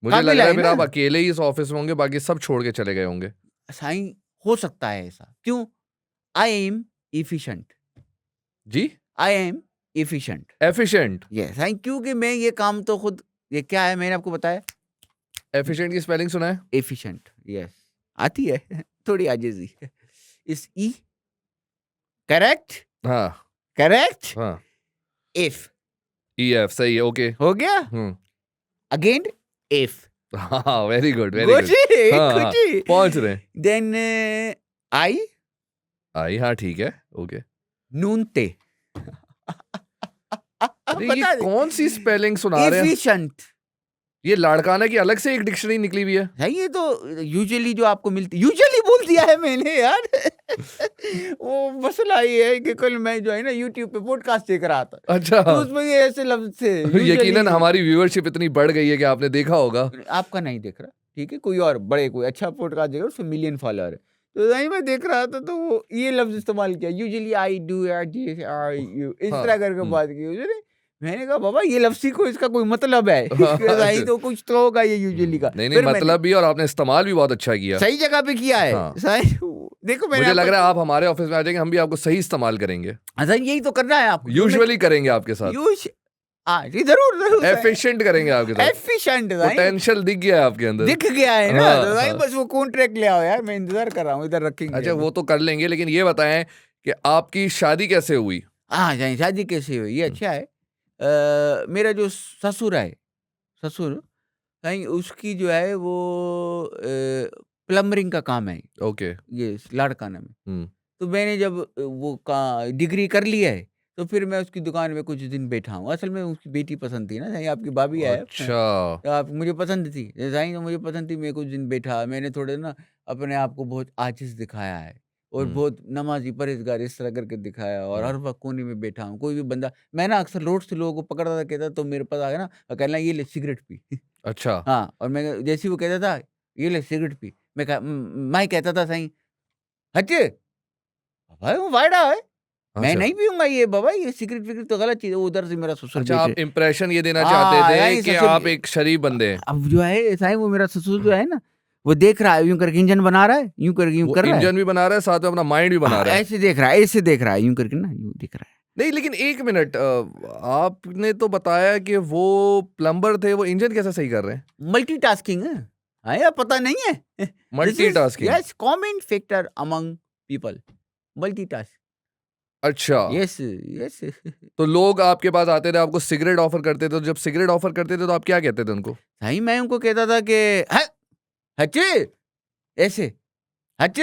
मुझे लग काबिल रहा है है फिर ना? आप अकेले ही इस ऑफ़िस में होंगे, बाकी सब छोड़ के चले गए होंगे। साईं हो सकता है ऐसा। क्यों? आई एम एफिशिएंट, जी? I am efficient. Efficient. Yes, Sai क्योंकि मैं ये काम तो खुद, ये क्या है मैंने आपको बताया? एफ़िशिएंट की स्पेलिंग सुना है? Efficient, yes. आती है थोड़ी आजिज़ी। इस ई करेक्ट? हाँ, करेक्ट? हाँ। इफ ईएफ सही है, ओके। हो गया? हुँ। Again if. हाँ, very good, very good. Gucci, हाँ, हाँ, गुची। पहुँच रहे हैं। देन आई आई हाँ, ठीक है, ओके। नूनते। अरे ये बता दे। कौन-सी स्पेलिंग सुना रहे हैं? एफिशिएंट। ये लाड़काना की अलग से एक डिक्शनरी निकली हुई है? है ये तो यूजुअली जो आपको मिलती, यूजुअली बोल दिया है मैंने यार। वो मसला ये है कि कल मैं जो है ना यूट्यूब पे पॉडकास्ट देख रहा था, तो अच्छा। उसमें ये ऐसे लफ्ज थे यकीनन यूजुअली। हमारी व्यूअरशिप इतनी बढ़ गई है कि आपने देखा होगा। आपका नहीं देख रहा, ठीक है, कोई और बड़े कोई अच्छा पॉडकास्ट देख रहा, उसमें मिलियन फॉलोअर है, तो वही मैं देख रहा था, तो वो ये लफ्ज इस्तेमाल किया, यूजुअली आई डू यू, इस हाँ, तरह करके बात की उसने। मैंने कहा बाबा ये लफ्ज सीखो, इसका कोई मतलब है। हाँ, सही अच्छा। तो कुछ तो होगा ये यूजुअली का। नहीं, नहीं फिर मैंने मतलब भी और आपने इस्तेमाल भी बहुत अच्छा किया। सही जगह पे किया है। हाँ। सही देखो मैंने मुझे लग आपको, रहा है आप हमारे ऑफिस में आ जाएंगे, हम भी आपको सही इस्तेमाल करेंगे। अच्छा यही तो करना है आपको। यूजुअली करेंगे आपके साथ। जी जरूर जरूर एफिशिएंट करेंगे आपके साथ। एफिशिएंट पोटेंशियल दिख गया है आपके अंदर। दिख गया है ना, हाँ, तो भाई हाँ। बस वो कॉन्ट्रैक्ट ले आओ यार, मैं इंतजार कर रहा हूँ, इधर रखेंगे। अच्छा वो तो कर लेंगे, लेकिन ये बताएं कि आपकी शादी कैसे हुई? हाँ जाए, शादी कैसे हुई ये अच्छा है। मेरा जो ससुर है, ससुर कहीं उसकी जो है वो प्लम्बरिंग का काम है, ओके। ये लाड़काना में। हम्म। तो मैंने जब वो का डिग्री कर लिया है, तो फिर मैं उसकी दुकान में कुछ दिन बैठा हूँ। असल में उसकी बेटी पसंद थी ना, चाहे आपकी भाभी है। अच्छा। तो आप मुझे पसंद थी, साईं तो मुझे पसंद थी। मैं कुछ दिन बैठा, मैंने थोड़े ना अपने आप को बहुत आजिज़ दिखाया है और हम्म, बहुत नमाज़ी परहेज़गार इस तरह करके दिखाया, और हम्म। हर वक़्त कोने में बैठा हूँ। कोई भी बंदा, मैं ना अक्सर रोड से लोगों को पकड़ता था, कहता तो मेरे पास आ गया ना और कहना ये ले सिगरेट पी। अच्छा। हाँ, और मैं जैसे ही वो कहता था ये ले सिगरेट पी, मैं कहता था साईं हट! भाई वो वायड़ा है, मैं अच्छा। नहीं पीऊँगा ये बाबा, ये सिगरेट-विगरेट तो गलत चीज़ है। वो उधर से मेरा ससुर अच्छा बैठे, आप इम्प्रेशन ये देना हाँ, चाहते थे यानी कि ससुर आप एक शरीफ बंदे हैं। अब जो है साईं वो मेरा ससुर जो है ना, वो देख रहा है यूँ करके इंजन बना रहा है, यूँ करके यूँ वो कर रहा है। इंजन भी बना रहा है, साथ में अपना माइंड भी बना हाँ, रहा है। ऐसे देख रहा है, ऐसे देख रहा है, यूँ करके ना, यूँ दिख रहा है। नहीं लेकिन एक मिनट, आपने तो बताया कि वो प्लम्बर थे, वो इंजन कैसे सही कर रहे हैं? मल्टीटास्किंग है। हाँ, या पता नहीं है? This is multitasking. Yes common factor among people, multitask. अच्छा। Yes, yes. तो लोग आपके पास आते थे, आपको सिगरेट ऑफर करते थे, तो जब सिगरेट ऑफर करते थे तो आप क्या कहते थे उनको? साईं मैं उनको कहता था कि हट! ऐसे, हट!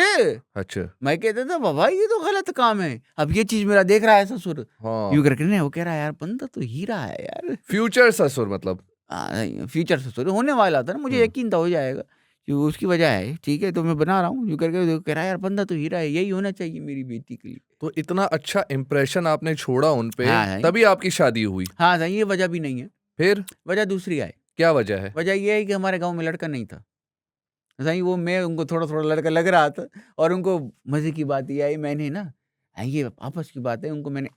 अच्छा। मैं कहता था बाबा ये तो गलत काम है। अब ये चीज़ मेरा देख रहा है ससुर, हाँ। यूँ करके नहीं, वो कह रहा है यार बंदा तो हीरा है यार। फ्यूचर ससुर मतलब। नहीं, फ्यूचर ससुर होने वाला था ना, मुझे हम्म। यकीन था हो जाएगा, कि उसकी वजह है, ठीक है, तो मैं बना रहा हूँ, यूँ करके देखो कह रहा है यार बंदा तो हीरा है, यही होना चाहिए मेरी बेटी के लिए। तो इतना अच्छा इम्प्रेशन आपने छोड़ा उन पे, हाँ, है। तभी आपकी शादी हुई। हाँ, साईं ये वजह भी नहीं है, फिर वजह दूसरी है। क्या वजह है? वजह ये है कि हमारे गाँव में लड़का नहीं था। साईं वो मैं उनको थोड़ा-थोड़ा लड़का लग रहा था, और उनको मज़े की बात ये आई, मैंने ना ये आपस की बात है, उनको मैंने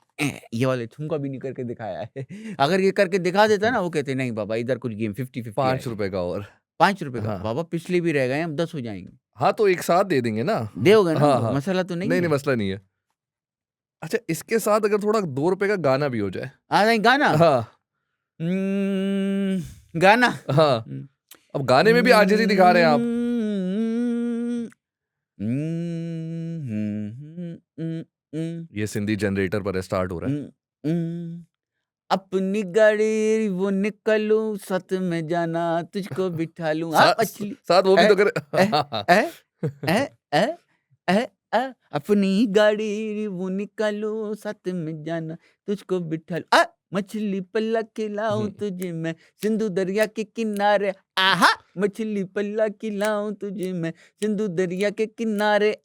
ये वाले ठुमका भी नहीं करके दिखाया है। अगर ये करके दिखा देता ना, वो कहते नहीं बाबा इधर कुछ गेम 50-50 5 आएगा। रुपए का और। ₹5 का, हाँ। बाबा पिछले भी रह गए, हम 10 हो जाएँगे। हाँ तो एक साथ दे देंगे ना। दोगे ना? हाँ हाँ। मसला तो नहीं नहीं है। नहीं मसला नहीं है। अच्छा इसके साथ अगर थोड़ा 2 रुपए का गाना भी हो जाए। साईं गाना? हाँ गाना? हाँ। हुँ। अब गाने में भी आजिज़ी दिखा रहे हैं आप। ये सिंधी जनरेटर पर स्टार्ट हो रहा है। अपनी गाड़ी वो निकालूं, साथ में जाना तुझको बिठा लूं। हाँ, मछली साथ वो भी ए, तो करे। ए, ए, ए, ए, ए, अपनी गाड़ी वो निकालूं, साथ में जाना तुझको बिठा लूं। मछली पल्ला खिलाऊं तुझे मैं, सिंधु दरिया के किनारे। आहा मछली पल्ला खिलाऊं तुझे मैं सिंधु दरिया के किनारे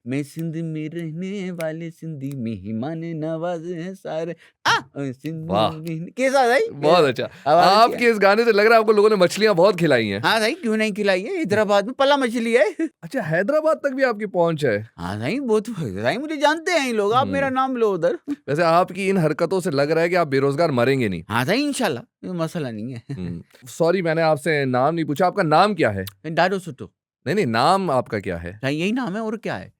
मैं सिंध में रहने वाले सिंधी मेहमान नवाज हैं सारे सिंध वाह। में कैसा भाई बहुत अच्छा। आवाज अच्छी है? आपके इस गाने से लग रहा है आपको लोगों ने मछलियां बहुत खिलाई हैं। हाँ भाई क्यों नहीं खिलाई है हैदराबाद में पल्ला मछली है अच्छा, हैदराबाद तक भी आपकी पहुंच है। हाँ भाई बहुत भाई मुझे जानते हैं ये लोग आप मेरा नाम लो उधर वैसे आपकी इन हरकतों से लग रहा है कि आप बेरोजगार मरेंगे नहीं। हाँ भाई इंशाल्लाह ये मसला नहीं है सॉरी, मैंने आपसे नाम नहीं पूछा। आपका नाम क्या है? डाडो सुट्टो नहीं, नाम आपका क्या है? भाई यही नाम है और क्या है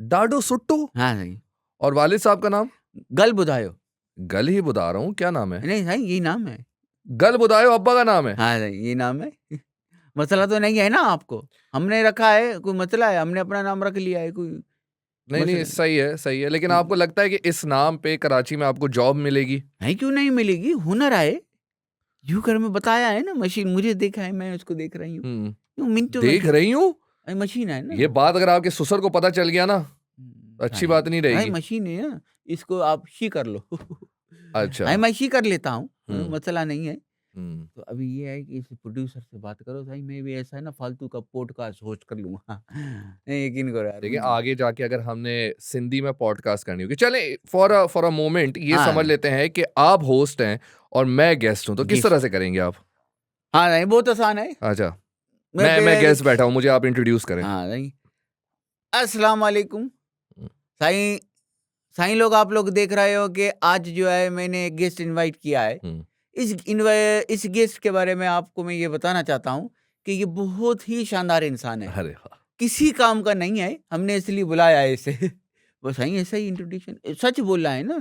डाडो सुट्टू। हाँ भाई और वालिद साहब का नाम? गल बुधायो गल ही बुधा रहा हूँ, क्या नाम है? नहीं भाई यही नाम है गल बुधायो अब्बा का नाम है? हाँ भाई ये नाम है मसला तो नहीं है ना आपको हमने रखा है कोई मसला है हमने अपना नाम रख लिया है कोई नहीं, मसला सही है, लेकिन आपको लगता है कि इस नाम पे कराची में आपको जॉब मिलेगी? नहीं क्यों नहीं मिलेगी हुनर आए यूं कर मैं बताया है ना मशीन मुझे देखा है मैं उसको देख रही हूँ देख रही हूँ। मशीन है ना ये बात अगर आपके ससुर को पता चल गया ना, अच्छी बात नहीं भाई रहेगी। मशीन है ना इसको आप शी कर लो अच्छा। भाई मैं शी कर लेता हूँ मसला नहीं है हम्म, तो अभी ये है कि इस प्रोड्यूसर से बात करो भाई मैं भी ऐसा है ना फालतू का पॉडकास्ट होस्ट कर लूंगा नहीं यकीन करो यार देखिए आगे जाके अगर हमने सिंधी में पॉडकास्ट करनी होगी, चले फॉर अ मोमेंट ये हाँ। समझ लेते हैं कि आप होस्ट हैं और मैं गेस्ट हूं, तो किस Guest। तरह से करेंगे आप? हाँ नहीं बहुत आसान है अच्छा, मैं गेस्ट बैठा हूं, मुझे आप इंट्रोड्यूस करें। हाँ नहीं अस्सलाम वालेकुम साईं साईं लोग आप लोग देख रहे हो कि आज जो है मैंने एक गेस्ट इनवाइट किया है इस गेस्ट के बारे में आपको मैं ये बताना चाहता हूँ कि ये बहुत ही शानदार इंसान है अरे वाह। किसी काम का नहीं है हमने इसलिए बुलाया है इसे बस सही ऐसा ही इंट्रोडक्शन सच बोल रहा है ना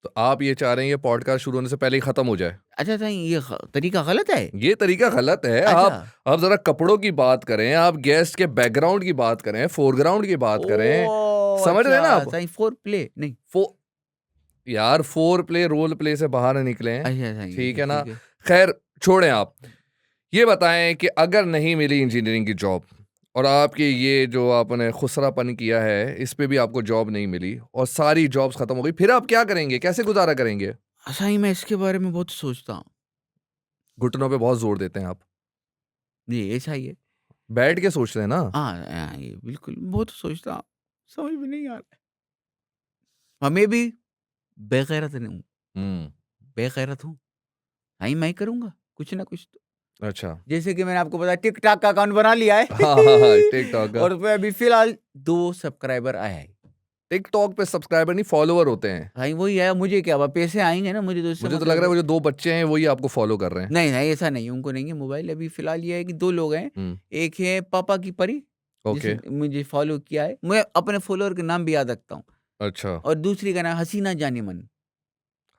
तो आप ये चाह रहे हैं ये पॉडकास्ट शुरू होने से पहले ही खत्म हो जाए? अच्छा सही ये तरीका गलत है ये तरीका गलत है। अच्छा। आप जरा कपड़ों की बात करें, आप गेस्ट के बैकग्राउंड की बात करें, फोरग्राउंड की बात करें। ओ, समझ रहे हैं ना अच्छा, आप? सही फोर प्ले नहीं यार फोर प्ले रोल प्ले से बाहर निकले हैं। अच्छा सही ठीक है ना? ठीक खैर छोड़ें, आप ये बताएं कि अगर नहीं मिली इंजीनियरिंग की जॉब और आपकी ये जो आपने खुसरापन किया है इस पे भी आपको जॉब नहीं मिली और सारी जॉब्स खत्म हो गई, फिर आप क्या करेंगे? कैसे गुजारा करेंगे? सही मैं इसके बारे में बहुत सोचता हूँ घुटनों पे बहुत जोर देते हैं आप। जी ऐसा ही है बैठ के सोचते हैं ना? हाँ ये बिल्कुल बहुत सोचता हूँ समझ में नहीं आ रहा मैं भी बेगैरत नहीं हूँ बेगैरत हूँ सही मैं करूँगा कुछ ना कुछ तो अच्छा। जैसे कि मैंने आपको बताया टिकटॉक का अकाउंट बना लिया है हाँ, टिकटॉक का। और उसपे अभी फिलहाल 2 सब्सक्राइबर आया है टिकटॉक पे सब्सक्राइबर नहीं फॉलोवर होते हैं। भाई वही है मुझे क्या हुआ पैसे आएंगे ना मुझे तो इससे मुझे तो मतलब लग रहा है वो जो 2 बच्चे हैं वही आपको फॉलो कर रहे हैं। नहीं नहीं ऐसा नहीं उनको नहीं है मोबाइल अभी फिलहाल ये है कि 2 लोग हैं एक है पापा की परी ओके। जिसने मुझे फॉलो किया है मैं अपने फॉलोअर के नाम भी याद रखता हूँ अच्छा। और दूसरी का नाम हसीना जाने मन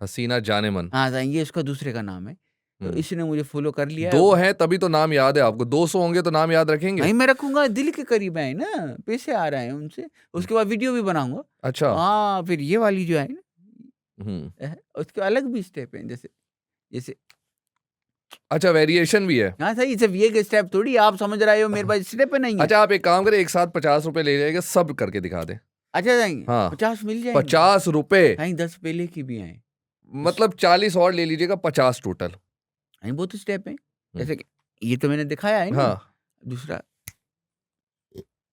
हसीना जाने मन। हाँ ये इसका दूसरे का नाम है तो इसने मुझे फॉलो कर लिया 2 हैं तभी तो नाम याद है आपको। 200 होंगे तो नाम याद रखेंगे? भाई मैं रखूंगा दिल के करीब है ना पैसे आ रहे हैं उनसे उसके बाद वीडियो भी बनाऊंगा अच्छा। हाँ फिर ये वाली जो है ना हम्म। उसके अलग भी स्टेप हैं जैसे जैसे अच्छा, वेरिएशन भी है। हाँ सही सिर्फ ये स्टेप थोड़ी आप समझ रहे हो मेरे पास स्टेप नहीं है अच्छा, आप एक काम करें, एक साथ 50 रुपए ले जाएगा, सब करके दिखा दें। अच्छा सही हाँ। 50 मिल जाएंगे 50 रुपए कहीं 10 पहले की भी हैं मतलब 40 और ले लीजिएगा, 50 टोटल। कहीं बहुत स्टेप है जैसे कि ये तो मैंने दिखाया है ना हाँ। दूसरा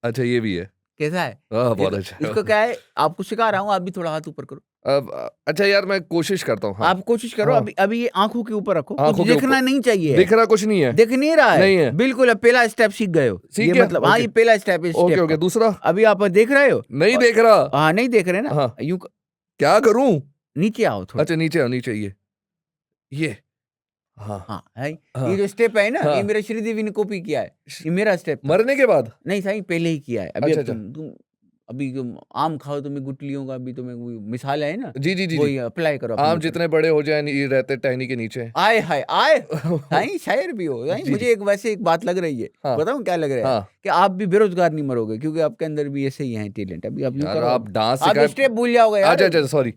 अच्छा, ये भी है। कैसा है बहुत देखो, अच्छा। इसको क्या है आपको सिखा रहा हूँ आप भी थोड़ा हाथ ऊपर करो अच्छा यार, मैं कोशिश करता हूँ। हाँ। आप कोशिश करो हाँ। अभी अभी ये आंखों के ऊपर रखो आंखों कुछ के दिखना ऊपर। नहीं चाहिए दिख रहा कुछ नहीं है? दिख नहीं रहा है नहीं है। बिल्कुल अब पहला स्टेप सीख गए हो सीख ये गया? मतलब हाँ ओके। ये पहला स्टेप है ओके ओके, दूसरा? अभी आप देख रहे हो नहीं देख रहा। हाँ नहीं देख रहे ना हाँ। यूं क्या करूं? नीचे आओ थोड़ा अच्छा, नीचे आओ, नीचे ये। हाँ। हाँ है हाँ। ये जो स्टेप है ना हाँ। ये मेरा श्रीदेवी ने कॉपी किया है ये मेरा स्टेप मरने के बाद? नहीं सही पहले ही किया है अभी अच्छा, अब तुम अभी आम खाओ तुम्हें गुटलियों का अभी तुम्हें वो मिसाल है ना जी जी जी वही जी। अप्लाई करो आम अपने ऊपर। जितने बड़े हो जाए नहीं रहते टहनी के नीचे। आए हाय आए साईं शायर भी हो साईं जी, मुझे एक वैसे एक बात लग रही है हाँ। बताऊं क्या लग रहा है हाँ। कि आप भी बेरोजगार नहीं मरोगे क्योंकि आपके अंदर भी ऐसे ही है टैलेंट अभी आप यूं यार करो आप डांस आप सिखाए। स्टेप भूल जाओगे यार अच्छा अच्छा, सॉरी।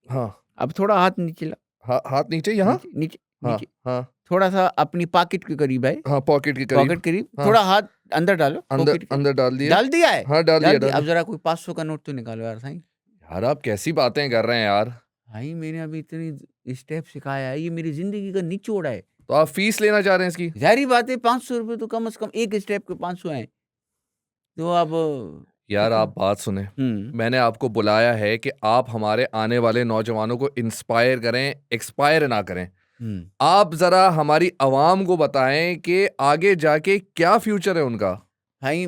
हाँ। अब थोड़ा हाथ नीचे ला हाथ नीचे, यहाँ? नीचे नीचे हाँ नीचे हाँ थोड़ा सा अपनी पॉकेट के करीब है हाँ, पॉकेट के करीब। पॉकेट करीब हाँ। थोड़ा हाथ अंदर डालो अंदर pocket के। अंदर डाल दिया। डाल दिया है हाँ, डाल दिया, डाल अब दिया। जरा कोई 500 का नोट तो निकालो यार साईं यार आप कैसी बातें कर रहे हैं यार? भाई मैंने अभी इतनी स्टेप सिखाया है ये मेरी जिंदगी का निचोड़ है तो आप फीस लेना चाह रहे हैं इसकी? जाहिर बात है 500 रुपये तो कम से कम एक स्टेप के 500 हैं, तो आप यार सोचो। आप बात सुने, हम्म मैंने आपको बुलाया है कि आप हमारे आने वाले नौजवानों को इंस्पायर करें, एक्सपायर ना करें। हम्म आप जरा हमारी आवाम को बताएं कि आगे जाके क्या फ्यूचर है उनका। भाई,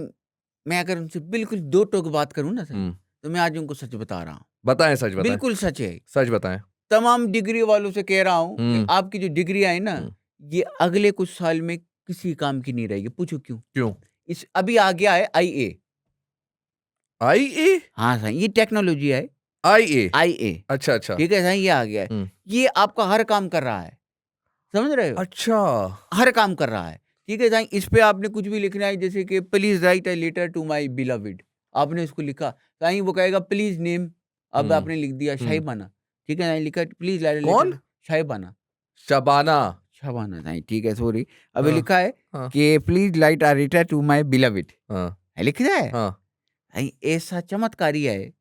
मैं अगर उनसे बिल्कुल दो टोक बात करूं ना सही, हम्म, तो मैं आज उनको सच बता रहा हूँ, बताएं, सच बताएं, बिल्कुल सच है। सच बताएं। तमाम डिग्री वालों से कह रहा हूँ कि हम्म, आपकी जो डिग्रियां है ना, हम्म, ये अगले कुछ साल में किसी काम की नहीं रहेगी। पूछो क्यों? क्यों? इस अभी आ गया है IA। IA? हाँ सही, ये टेक्नोलॉजी है। IA? IA, अच्छा अच्छा। ठीक है सही, ये आ गया है। हम्म, ये आपका हर काम कर रहा है, समझ रहे हो? अच्छा। हर काम कर रहा है, ठीक है साईं। इस पे आपने कुछ भी लिखना है, जैसे कि please write a letter to my beloved, आपने उसको लिखा, साईं वो कहेगा प्लीज नेम, अब हम्म, आपने लिख दिया हम्म, शाइबाना, ठीक है साईं, लिखा प्लीज राइट अ कौन? लेटर शाइबाना, शबाना? शाबाना साईं, ठीक है सॉरी। अभी हाँ, लिखा है हाँ, कि please write a letter to my beloved, हाँ, है, लिख रहा है हाँ। साईं। ऐसा चमत्कारी है,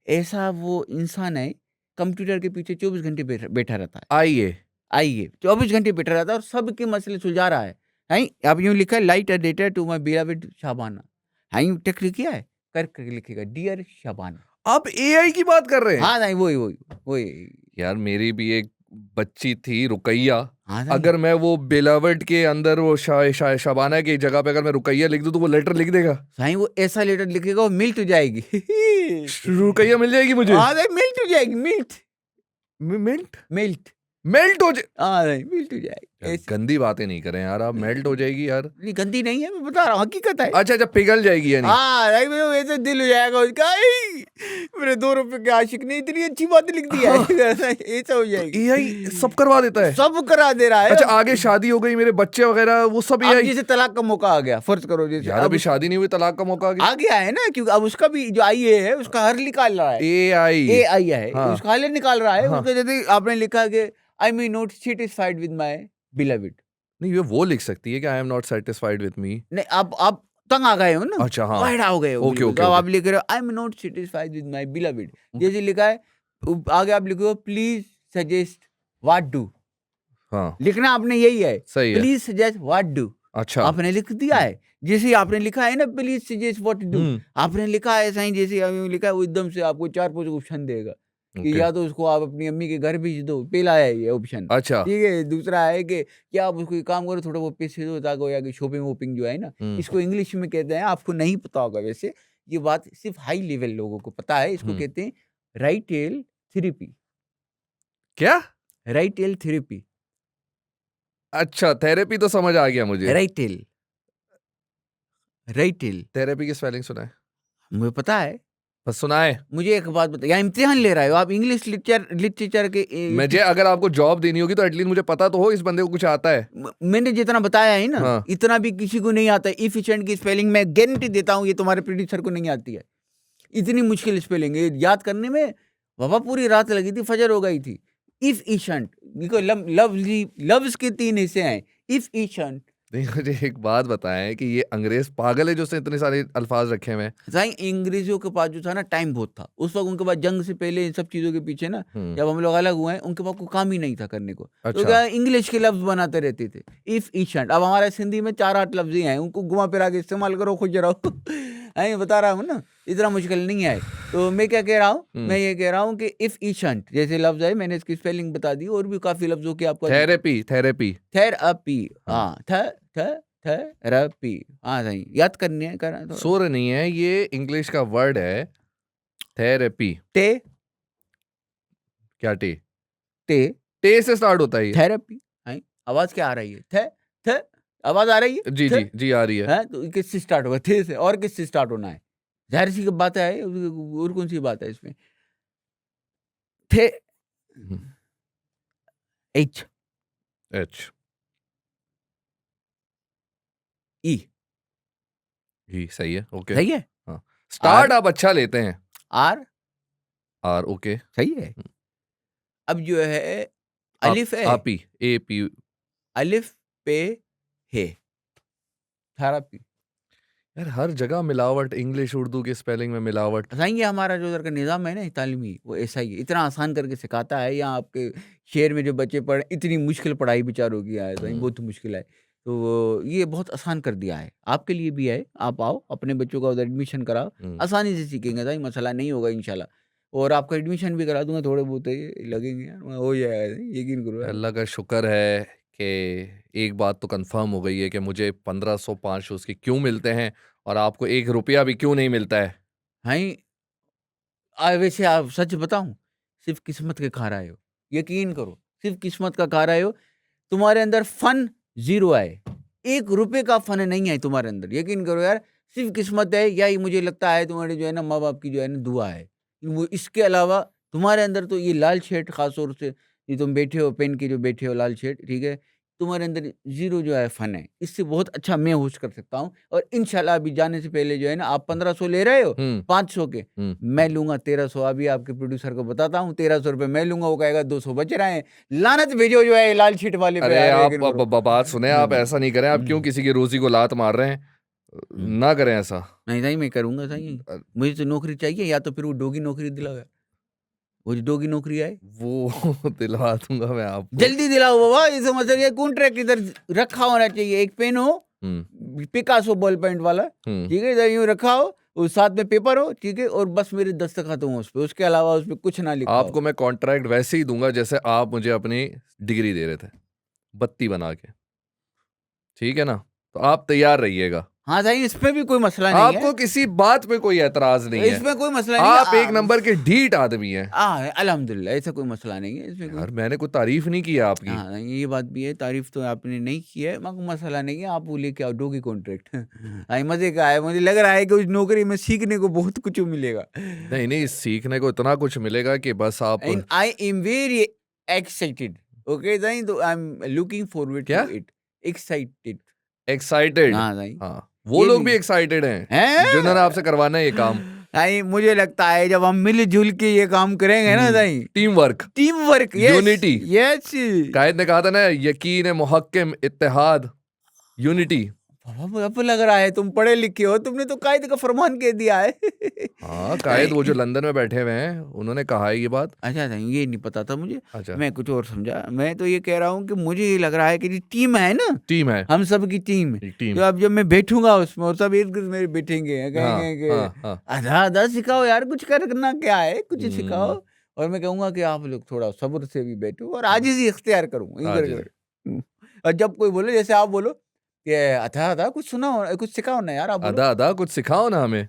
ऐसा वो इंसान है, कंप्यूटर के पीछे 24 घंटे बैठा रहता है। IA? आइए 24 घंटे बैठा रहता है और सबके मसले सुलझा रहा है। हैं? अब यूँ लिखा है light a data to my beloved Shabana. हैं, यूँ टिक किया है? करके लिखेगा डियर शाबाना। आप AI की बात कर रहे हैं? हाँ, नहीं वही। यार मेरी भी एक बच्ची थी रुकैया, हाँ, नहीं। अगर मैं वो बिलावट के अंदर वो शबाना की जगह पे अगर मैं रुकैया लिख दूं तो वो लेटर लिख देगा? साईं वो ऐसा लेटर लिखेगा वो मिल्ट हो जाएगी। रुकैया मिल जाएगी मुझे? हाँ, नहीं मिल्ट हो जाएगी, मिल्ट? मिल्ट। मेल्ट हो जाए? हाँ, नहीं मिल्ट हो जाएगी। यार ऐसी गंदी बातें नहीं करें यार, आप मेल्ट हो जाएगी यार। नहीं, गंदी नहीं है, मैं बता रहा हूँ, हकीकत है। अच्छा अच्छा, पिघल जाएगी यानी? हाँ, नहीं मेरे वैसे दिल हो जाएगा उसका, "आई, मेरे 2 रुपए के आशिक ने इतनी अच्छी बात लिख दी है।" हाँ, ऐसा हो तो जाएगी। AI सब करवा देता है? सब करा दे रहा है अच्छा, अब। आगे शादी हो गई, मेरे बच्चे वगैरह वो सब अब AI? जैसे तलाक का मौका आ गया, फर्ज करो जैसे यार अब अभी उसका शादी नहीं हुई, तलाक का मौका आ गया। आ गया है ना, क्योंकि अब उसका भी जो IA है उसका हल निकाल रहा है। AI? AI है, हाँ, उसका हल निकाल रहा है। हाँ। उसका जैसे आपने लिखा कि I am not satisfied with my beloved. नहीं, ये वो लिख सकती है कि I am not satisfied with me. नहीं, आप तंग आ गए हो ना, अच्छा, हाँ। वाइडा हो गए हो ओके बिल्कुल। ओके तो अब ओके। आप लिख रहे हो I am not satisfied with my beloved, जैसे लिखा है आगे आप लिखो प्लीज सजेस्ट व्हाट डू। हाँ, लिखना आपने यही है, सही है। प्लीज सजेस्ट व्हाट डू, अच्छा। आपने लिख दिया है। जैसे ही आपने लिखा है ना प्लीज सजेस्ट व्हाट डू, हम्म, आपने लिखा है साईं, जैसे अभी लिखा है वो एकदम से आपको 4-5 ऑप्शन देगा कि ओके। या तो उसको आप अपनी अम्मी के घर भेज दो, पहला है ये ऑप्शन, अच्छा। ठीक है। दूसरा है कि क्या आप उसको एक काम करो, थोड़ा वो पैसे दो ताकि हो या कि शॉपिंग वोपिंग जो है ना, इसको इंग्लिश में कहते हैं, आपको नहीं पता होगा वैसे, ये बात सिर्फ हाई लेवल लोगों को पता है, इसको हम्म। कहते हैं राइटेल थेरेपी। क्या? राइटेल थेरेपी, अच्छा, थेरेपी तो समझ आ गया मुझे। राइटेल, राइटेल, थेरेपी की स्पेलिंग सुना है? मुझे पता है। बस सुना है। मुझे एक बात बताइए, यहाँ इम्तिहान ले रहे हो आप इंग्लिश लिटरेचर के मुझे अगर आपको जॉब देनी होगी तो एटलीस्ट मुझे पता तो हो इस बंदे को कुछ आता है। मैंने जितना बताया है ना, हाँ। इतना भी किसी को नहीं आता है। इफिशिएंट की स्पेलिंग मैं गारंटी देता हूँ ये तुम्हारे प्रोड्यूसर को नहीं आती है। इतनी मुश्किल स्पेलिंग है याद करने में, बाबा पूरी रात लगी थी, फजर हो गई थी। इफिशिएंट, देखो लव्स के 3 हिस्से हैं, इफिशिएंट। नहीं, मुझे एक बात बताएं कि ये अंग्रेज पागल है जो उसने इतने सारे अल्फाज रखे हुए हैं। साईं अंग्रेजों के पास जो था ना टाइम बहुत था उस वक्त, उनके पास जंग से पहले इन सब चीजों के पीछे ना, जब हम लोग अलग हुए हैं उनके पास कोई काम ही नहीं था करने को, तो अच्छा। क्या इंग्लिश के लफ्ज बनाते रहते थे। इफ ईशंट, अब हमारे सिंधी में 4-8 लफ्ज ही हैं, उनको घुमा फिरा के इस्तेमाल करो, खुश रहो। मैं बता रहा हूँ ना, इतना मुश्किल नहीं है। तो मैं क्या कह रहा हूँ, मैं ये कह रहा हूँ कि इफ ईशंट जैसे लफ्ज है, मैंने इसकी स्पेलिंग बता दी, और भी काफी लफ्जों की आपको थेरेपी, थेरेपी। थेरेपी, हाँ। हाँ थेरेपी, हाँ सही याद करनी है, कर थोड़ा। सुर नहीं है, ये इंग्लिश का वर्ड है थेरेपी। टे क्या टे? टे टे से स्टार्ट होता है ये? थेरेपी। हैं? आवाज क्या आ रही है? थे आवाज आ रही है? जी थे जी जी, आ रही है। हैं? तो किससे स्टार्ट होगा? थे से, और किससे स्टार्ट होना है? जाहिर सी बात है, और कौन सी बात है इसमें? थे एच एच ई, ही सही है। ओके। सही है। हाँ, स्टार्ट आर आप अच्छा लेते हैं। R R, okay. सही है। अब जो है अलिफ है, आप ही ए पी। अलिफ पे है थेरेपी। यार हर जगह मिलावट, इंग्लिश उर्दू की स्पेलिंग में मिलावट। साईं ये हमारा जो उधर का निज़ाम है ना तालीमी, वो ऐसा ही है, इतना आसान करके सिखाता है। यहाँ आपके शहर में जो बच्चे पढ़ इतनी मुश्किल पढ़ाई बेचारों की है, साईं बहुत मुश्किल है। तो ये बहुत आसान कर दिया है, आपके लिए भी है। आप आओ, अपने बच्चों का उधर एडमिशन कराओ, हुँ। आसानी से सीखेंगे साईं, मसला नहीं होगा इंशाल्लाह। और आपका एडमिशन भी करा दूँगा, थोड़े बहुत ये लगेंगे यार, हो जाएगा, यकीन करो यार। अल्लाह का शुक्र है कि एक बात तो कंफर्म हो गई है कि मुझे 1500 500 उसके क्यों मिलते हैं और आपको 1 रुपया भी क्यों नहीं मिलता है? हाई वैसे आप सच बताऊँ, सिर्फ़ किस्मत के खा रहे हो, यकीन करो, सिर्फ़ किस्मत का खा रहे हो। तुम्हारे अंदर फन ज़ीरो है, 1 रुपए का फन नहीं है तुम्हारे अंदर, यकीन करो यार, सिर्फ़ किस्मत है, या ये मुझे लगता है तुम्हारे जो है ना माँ-बाप की जो है ना दुआ है। वो इसके अलावा तुम्हारे अंदर तो ये लाल शर्ट ख़ास तौर से ये तुम बैठे हो पहन के जो बैठे हो लाल शर्ट, ठीक है? तुम्हारे अंदर ज़ीरो जो है फन है, इससे बहुत अच्छा मैं होस्ट कर सकता हूँ। और इंशाल्लाह अभी जाने से पहले जो है ना आप 1500 ले रहे हो, हुँ, 500 के, हुँ। मैं लूँगा 1300। अभी आपके प्रोड्यूसर को बताता हूँ, 1300 रुपए मैं लूँगा, वो कहेगा 200 बच रहे हैं। लानत भेजो जो है लाल शीट वाले पे अरे यार, आप यकीन करो। बात सुने, आप ऐसा नहीं करें, आप क्यों किसी की रोज़ी को लात मार रहे हैं? हुँ। ना करें ऐसा। नहीं, नहीं मैं करूँगा सही। अ, मुझे तो नौकरी चाहिए, या तो फिर वो डोगी नौकरी दिलाओ यार। वो जो डोगी नौकरी है, वो दिलवा दूँगा मैं आपको। जल्दी दिलाओ बाबा। इसे मतलब ये कॉन्ट्रैक्ट इधर रखा होना चाहिए। एक पेन हो, हुँ, पिकासो बॉल पेंट वाला, हुँ। ठीक है? इधर यूँ रखा हो, और साथ में पेपर हो, ठीक है? और बस मेरे दस्तखत हों उसपे, उसके अलावा उसपे कुछ ना लिखा हो। आपको मैं कॉन्ट्रैक्ट वैसे ही दूँगा जैसे आप मुझे अपनी डिग्री दे रहे थे, बत्ती बना के। ठीक है ना? तो आप तैयार रहिएगा। हाँ, सही, इसमें भी कोई मसला नहीं है। आपको किसी बात पे कोई ऐतराज़ नहीं है। इसमें कोई मसला नहीं है। आप एक नंबर के ढीठ आदमी हैं। अल्हम्दुलिल्लाह, ऐसा कोई मसला नहीं है इसमें कोई। यार मैंने कोई तारीफ़ नहीं की है आपकी। हाँ, ये बात भी है, तारीफ़ तो आपने नहीं की है, मगर मसला नहीं है, आप वो लेके आओ डोगी कॉन्ट्रैक्ट। मज़े का है, मुझे लग रहा है कि उस नौकरी में सीखने को बहुत कुछ मिलेगा। नहीं, नहीं सीखने को इतना कुछ मिलेगा कि बस आप and I am very excited, okay सही, तो आई एम लुकिंग फॉरवर्ड क्या? To it, excited. एक्साइटेड। हाँ, सही। हाँ, वो ये लोग भी भी एक्साइटेड हैं, जिन्होंने हैं? आपसे करवाना है ये काम। नहीं, मुझे लगता है जब हम मिल-जुल के ये काम करेंगे ना सही, team work, team work, yes, unity. Yes. कायद ने कहा था ना यकीन, मुहक्किम, इत्तेहाद, यूनिटी। अब लग रहा है तुम पढ़े लिखे हो, तुमने तो कायदे का फरमान कह दिया है। हाँ, कायद वो जो लंदन में बैठे हुए हैं, उन्होंने कहा है ये बात। अच्छा नहीं, ये नहीं पता था मुझे, अच्छा, मैं कुछ और समझा। मैं तो ये कह रहा हूँ कि मुझे ये लग रहा है कि जो टीम है ना, टीम है, हम सब की टीम, एक तो टीम। अब जब मैं बैठूंगा उसमें और सब इर्द गिर्द मेरे बैठेंगे, हाँ, कहेंगे कि हाँ, हाँ। आधा आधा सिखाओ यार, कुछ करना क्या है, कुछ सिखाओ। हुँ, और मैं कहूंगा कि आप लोग थोड़ा सब्र से भी बैठो और आजिज़ी इख्तियार करूँ हाँ जी। और जब कोई बोले, जैसे आप बोलो कि आधा आधा कुछ सुनाओ, कुछ सिखाओ ना यार, आप बोलो। आधा आधा कुछ सिखाओ ना हमें।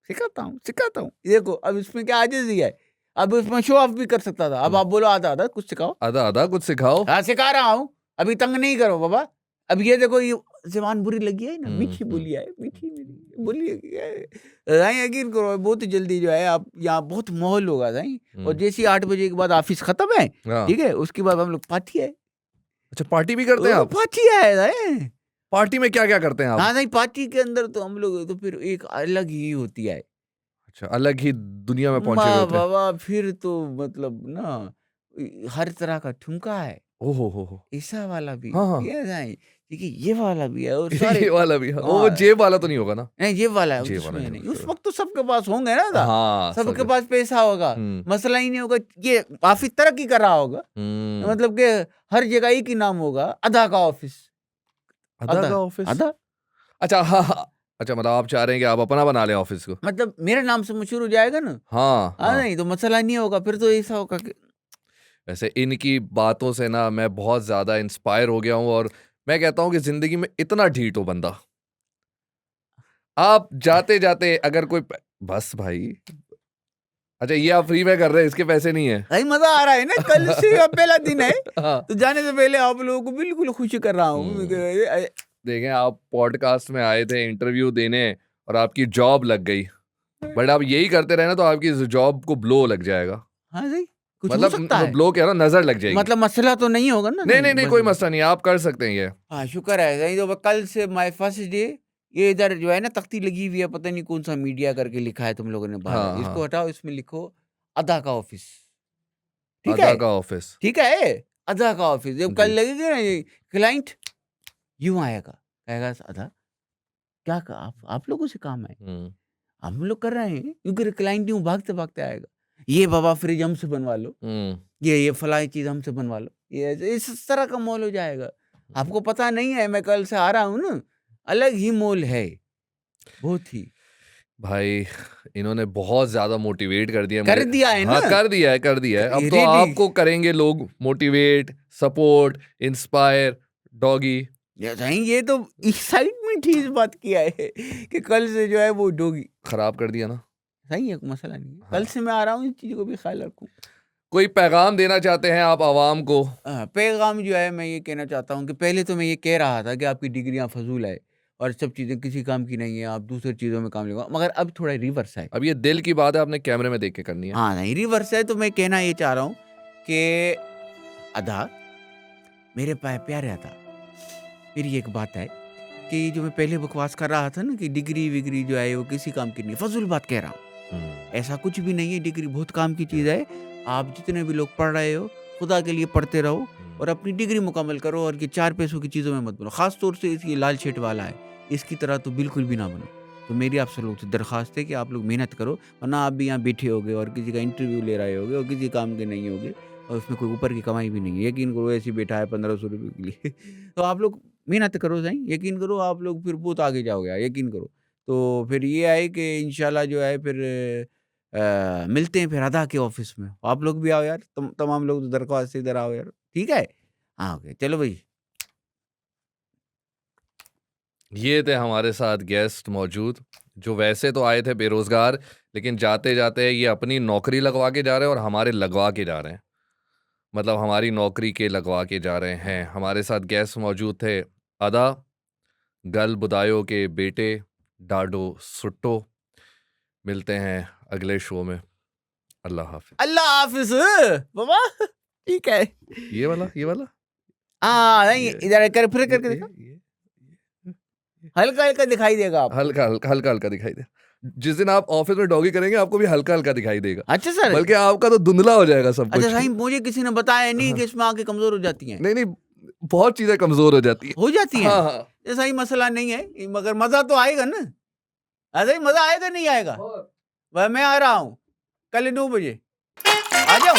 सिखाता हूँ, सिखाता हूँ। देखो अब इसमें क्या आजिज़ी है, अब इसमें शो ऑफ भी कर सकता था। अब आप बोलो आधा आधा कुछ सिखाओ। आधा आधा कुछ सिखाओ। हाँ, सिखा रहा हूँ, अभी तंग नहीं करो बाबा। अब ये देखो, ये ज़बान बुरी लगी है ना, मीठी बोली है, मीठी मेरी बोली है। हाँ, यकीन करो बहुत जल्दी जो है आप यहाँ बहुत माहौल होगा सही। और जैसे ही 8 बजे के बाद ऑफिस खत्म है, हाँ। ठीक है? उसके बाद हम लोग पार्टी है। अच्छा पार्टी भी करते हैं आप? पार्टी है सही। पार्टी में क्या-क्या करते हैं आप? हाँ, नहीं पार्टी के अंदर तो हम लोग तो फिर एक अलग ही होती है। अच्छा, अलग ही दुनिया में पहुँचे हुए वाह होते हैं। बाबा! फिर तो मतलब ना हर तरह का ठुमका है। ओह हो! ऐसा वाला भी, हाँ, हाँ। ये नहीं, देखिए ये वाला भी है और सारे। ये वाला भी हाँ, वो हाँ, जेब वाला तो नहीं होगा ना? नहीं ये वाला है, जेब वाला उसमें नहीं नहीं। होगा, उस चलो। वक़्त तो सबके पास होंगे ना दा, हाँ, सबके सब पास पैसा होगा, हुँ, मसला ही नहीं होगा। ये ऑफ़िस तरक्की कर रहा होगा, हुँ। मतलब कि हर जगह एक ही नाम होगा, अदा का ऑफ़िस, अदा अदा, का ऑफ़िस? अदा, अच्छा हाँ, हाँ। अच्छा मतलब आप चाह रहे हैं कि आप अपना बना लें ऑफ़िस को? मतलब मेरे नाम से मशहूर हो जाएगा ना। हाँ, हाँ, हाँ। नहीं तो मसला नहीं होगा, फिर तो ऐसा होगा कि वैसे इनकी बातों से ना मैं बहुत ज़्यादा इंस्पायर हो गया हूँ और मैं कहता हूँ कि ज़िंदगी में इतना ढीठ हो बंदा। आप जाते-जाते अगर कोई प बस भाई। अच्छा ये आप फ्री में कर रहे हैं, इसके पैसे नहीं हैं? भाई मज़ा आ रहा है ना, कल से अब पहला दिन है, हाँ। तो जाने से पहले आप लोगों को बिल्कुल खुश कर रहा हूँ। हुँ। देखें आप पॉडकास्ट में आए थे इंटरव्यू देने और आपकी जॉब लग गई। बट आप यही करते रहे ना तो आपकी इस जॉब को ब्लो लग जाएगा। हाँ जी, कुछ हो मतलब सकता है। ब्लो कह रहा हूँ नज़र लग जाएगी। मतलब मसला तो नहीं होगा ना नहीं, कहीं नहीं, नहीं बस। कोई मसला नहीं आप कर सकते हैं ये। हाँ, शुक्र है नहीं तो कल से माय फर्स्ट डे। ये इधर जो है ना तख्ती लगी हुई है, पता नहीं कौन सा मीडिया करके लिखा है तुम लोगों ने बाहर, हाँ, इसको हाँ। हटाओ, इसमें लिखो अदा का ऑफिस, ठीक अदा है? का ऑफ़िस। ठीक है, अदा का ऑफिस। जब कल जी। लगेगा ना ये क्लाइंट यूँ आएगा, कहेगा अदा क्या आप लोगों से काम है, हम्म, हम लोग कर रहे हैं क्योंकि क्लाइंट यूं भागते भागते आएगा, ये बाबा फ्रिज हमसे बनवा लो, हम्म, ये फलानी चीज हमसे बनवा लो, ये इस तरह का मॉल हो जाएगा। आपको पता नहीं है, मैं कल से आ रहा हूँ ना, अलग ही मॉल है, बहुत ही भाई इन्होंने बहुत ज्यादा मोटिवेट कर दिया कर मुझे। दिया है हाँ ना, कर दिया है, कर दिया है। अब तो रेडी। आपको करेंगे लोग मोटिवेट, सपोर्ट, इंस्पायर, डॉगी। ये तो एक्साइटमेंट ही इस बात की है कि कल से जो है वो डोगी खराब कर दिया ना। सही है, कोई मसला नहीं है, हाँ। कल से मैं आ रहा हूँ, इस चीज को भी ख्याल रखूँ। कोई पैगाम देना चाहते हैं आप आवाम को? पैगाम जो है मैं ये कहना चाहता हूँ कि पहले तो मैं ये कह रहा था कि आपकी डिग्रियां फजूल है और सब चीज़ें किसी काम की नहीं है, आप दूसरी चीज़ों में काम लगाओ, मगर अब थोड़ा रिवर्स है। अब ये दिल की बात है, आपने कैमरे में देख के करनी है। हाँ नहीं, रिवर्स है, तो मैं कहना ये चाह रहा हूँ कि अदा, मेरे प्यारे अदा, मेरी एक बात है कि जो मैं पहले बकवास कर रहा था ना कि डिग्री विग्री जो है वो किसी काम की नहीं, फजूल बात कह रहा हूँ। ऐसा कुछ भी नहीं है, डिग्री बहुत काम की चीज़ है। आप जितने भी लोग पढ़ रहे हो, खुदा के लिए पढ़ते रहो और अपनी डिग्री मुकम्मल करो, और ये 4 पैसों की चीज़ों में मत बनो। ख़ास तौर से ये लाल शेट वाला है, इसकी तरह तो बिल्कुल भी ना बनो। तो मेरी आप सब लोग से दरख्वास्त है कि आप लोग मेहनत करो, वरना आप भी यहाँ बैठे होगे और किसी का इंटरव्यू ले रहे होगे और किसी काम के नहीं होगे, और उसमें कोई ऊपर की कमाई भी नहीं है। यकीन करो, ऐसे ही बैठा है 1500 रुपये के लिए तो आप लोग मेहनत करो सही, यकीन करो, आप लोग फिर बहुत आगे जाओगे यार, यकीन करो। तो फिर ये है कि इंशाल्लाह जो है फिर मिलते हैं फिर अदा के ऑफिस में। आप लोग भी आओ यार, तमाम लोग तो दरख्वास्त से इधर आओ यार, ठीक है? हाँ, ओके, चलो भाई। ये थे हमारे साथ गेस्ट मौजूद, जो वैसे तो आए थे बेरोजगार, लेकिन जाते जाते ये अपनी नौकरी लगवा के जा रहे हैं और हमारे लगवा के जा रहे हैं। मतलब हमारी नौकरी के लगवा के जा रहे हैं। हमारे साथ गेस्ट मौजूद थे अदा, गल बुदायो के बेटे डाडो सुट्टो। मिलते हैं अगले शो में। अल्लाह हाफिज। अल्लाह हाफिज बाबा, ठीक है। ये वाला हाँ नहीं, ये- इधर कर, फिर करके ये- देखो, ये- हल्का हल्का दिखाई देगा आपको। हल्का हल्का दिखाई दे। जिस दिन आप ऑफिस में डॉगी करेंगे आपको भी हल्का हल्का दिखाई देगा, अच्छा सर, बल्कि आपका तो धुंधला हो जाएगा सब अच्छा कुछ। साईं, मुझे किसी ने बताया नहीं हाँ। कि इसमें आंखें कमजोर हो जाती हैं। नहीं नहीं, बहुत चीजें कमजोर हो जाती है। हो जाती हैं, हाँ हाँ। ऐसा ही मसला नहीं है, मगर मजा तो आएगा ना। ऐसा ही मजा आएगा, नहीं आएगा? वह मैं आ रहा हूँ कल 9 बजे, आ जाऊँ?